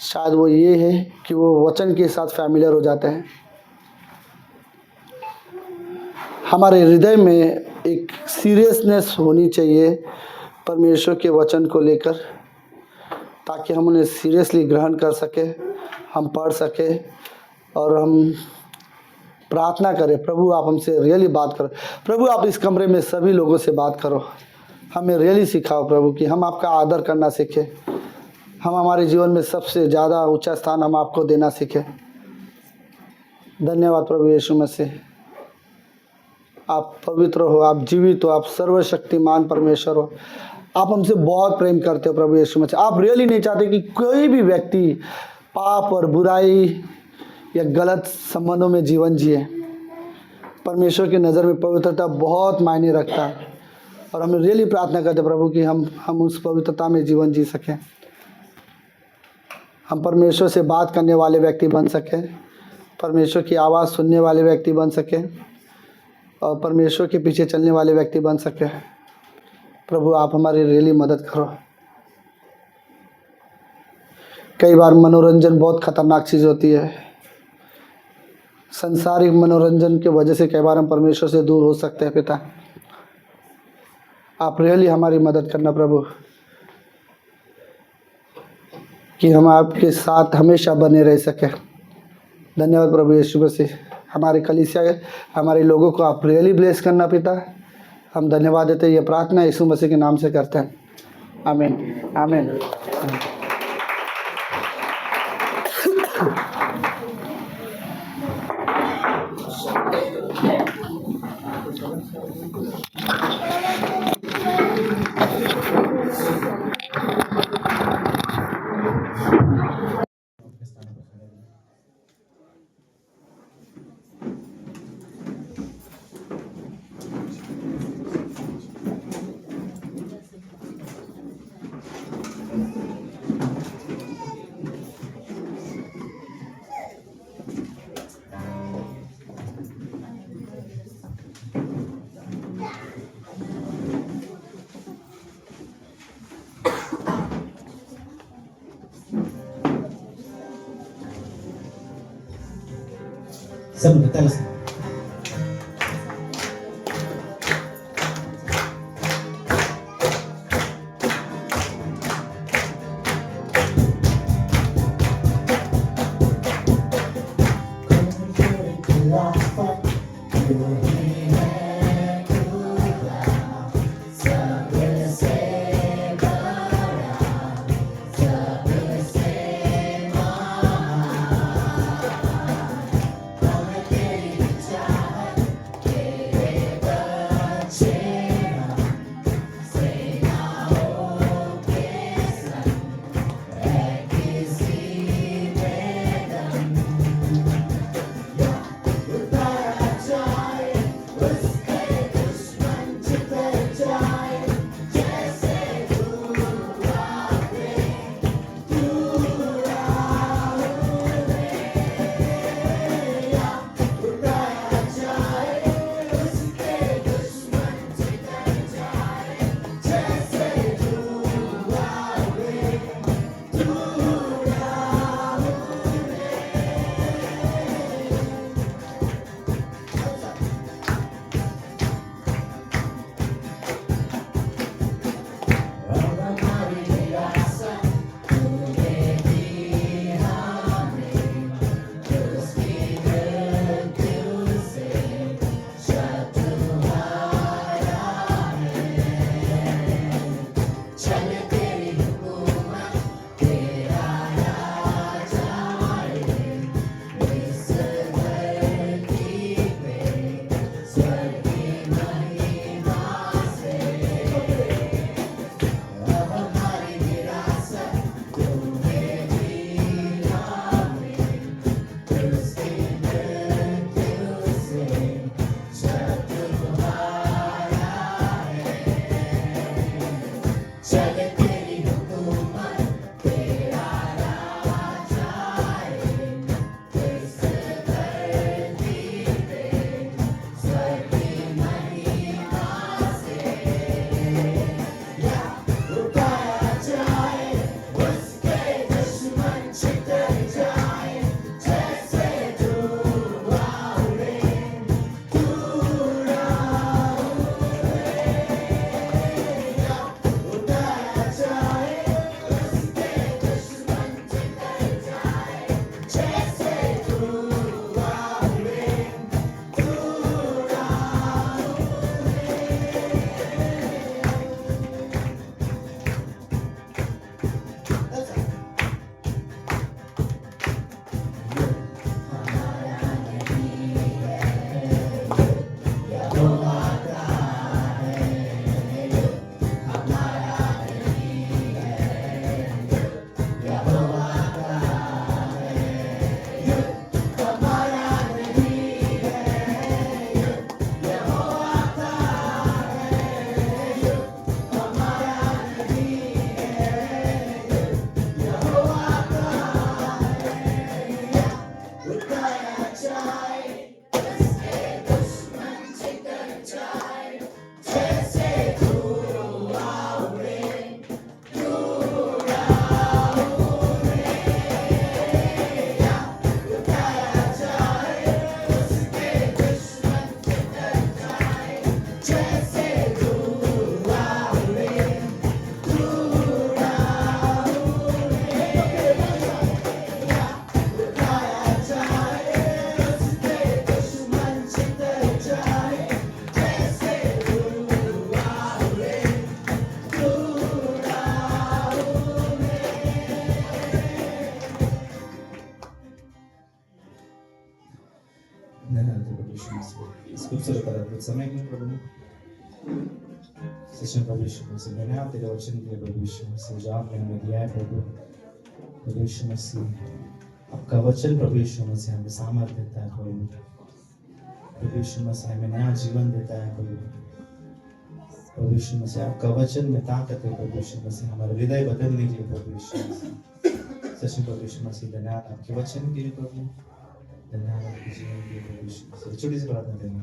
शायद वो ये है कि वो वचन के साथ फैमिलियर हो जाते हैं। हमारे हृदय में एक सीरियसनेस होनी चाहिए परमेश्वर के वचन को लेकर ताकि हम उन्हें सीरियसली ग्रहण कर सके, हम पढ़ सके और हम प्रार्थना करें। प्रभु आप हमसे रियली बात करो। प्रभु आप इस कमरे में सभी लोगों से बात करो, हमें रियली सिखाओ प्रभु कि हम आपका आदर करना सीखें, हम हमारे जीवन में सबसे ज़्यादा ऊंचा स्थान हम आपको देना सीखें। धन्यवाद प्रभु यीशु मसीह, आप पवित्र हो, आप जीवित हो, आप सर्वशक्तिमान परमेश्वर हो, आप हमसे बहुत प्रेम करते हो प्रभु यीशु मसीह। आप रियली नहीं चाहते कि कोई भी व्यक्ति पाप और बुराई या गलत संबंधों में जीवन जिए। परमेश्वर की नज़र में पवित्रता बहुत मायने रखता है और हमें रियली प्रार्थना करते प्रभु कि हम उस पवित्रता में जीवन जी सकें, हम परमेश्वर से बात करने वाले व्यक्ति बन सकें, परमेश्वर की आवाज़ सुनने वाले व्यक्ति बन सकें और परमेश्वर के पीछे चलने वाले व्यक्ति बन सकें। प्रभु आप हमारी रियली मदद करो। कई बार मनोरंजन बहुत खतरनाक चीज़ होती है, संसारिक मनोरंजन के वजह से कई बार हम परमेश्वर से दूर हो सकते हैं। पिता आप रियली हमारी मदद करना प्रभु कि हम आपके साथ हमेशा बने रह सकें। धन्यवाद प्रभु यीशु मसीह, हमारे कलीसिया हमारे लोगों को आप रियली ब्लेस करना पिता। हम धन्यवाद देते हैं, ये प्रार्थना यीशु मसीह के नाम से करते हैं। आमीन, आमीन। सब बता बस। खूबसूरत और अद्भुत समय के लिए प्रभु सच्चे प्रभु यीशु मसीह धन्यवाद तेरे वचन के लिए प्रभु यीशु मसीह जो आपने हमें दिया है प्रभु यीशु मसीह आपका वचन प्रभु यीशु मसीह हमें सामर्थ्य देता है प्रभु यीशु मसीह हमें नया जीवन देता है प्रभु यीशु मसीह आपका वचन में ताकत है प्रभु यीशु मसीह हमारे हृदय बदलने के लिए प्रभु यीशु मसीह सच्चे प्रभु यीशु मसीह धन्यवाद आपके वचन के लिए प्रभु धन्यवाद आपके जीवन के लिए प्रभु यीशु मसीह छोटी सी प्रार्थना करेंगे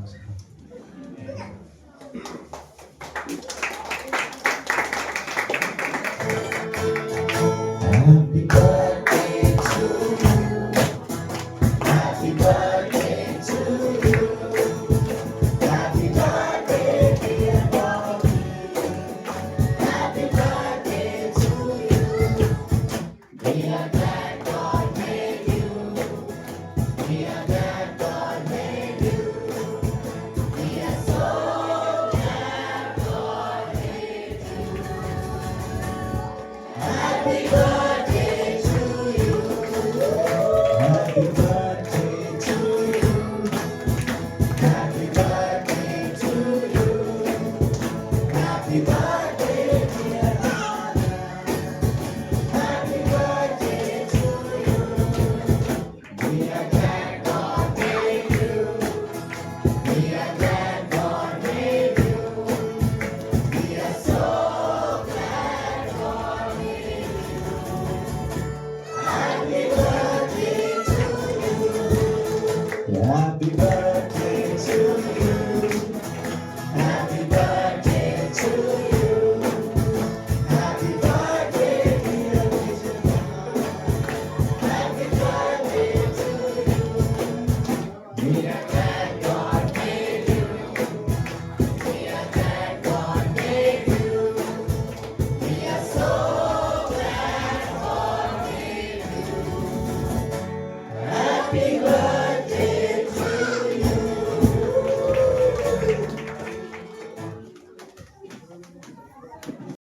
Happy birthday to you. Happy birthday to you. Happy birthday, dear Bobby. Happy birthday to you. We are glad God made you. We are glad God made you. We are so glad God made you. Happy birthday to you. Happy birthday to you. Happy birthday to you. Happy birthday, dear Anna. Happy birthday to you. We are glad God made you. We are glad God made you. We are so glad God made you. Happy birthday to you. Happy birthday to you. Happy birthday to you. Happy birthday, dear Bishop. Happy birthday to you. We are glad God made you. We are glad God made you. We are so glad God made you. Happy birthday.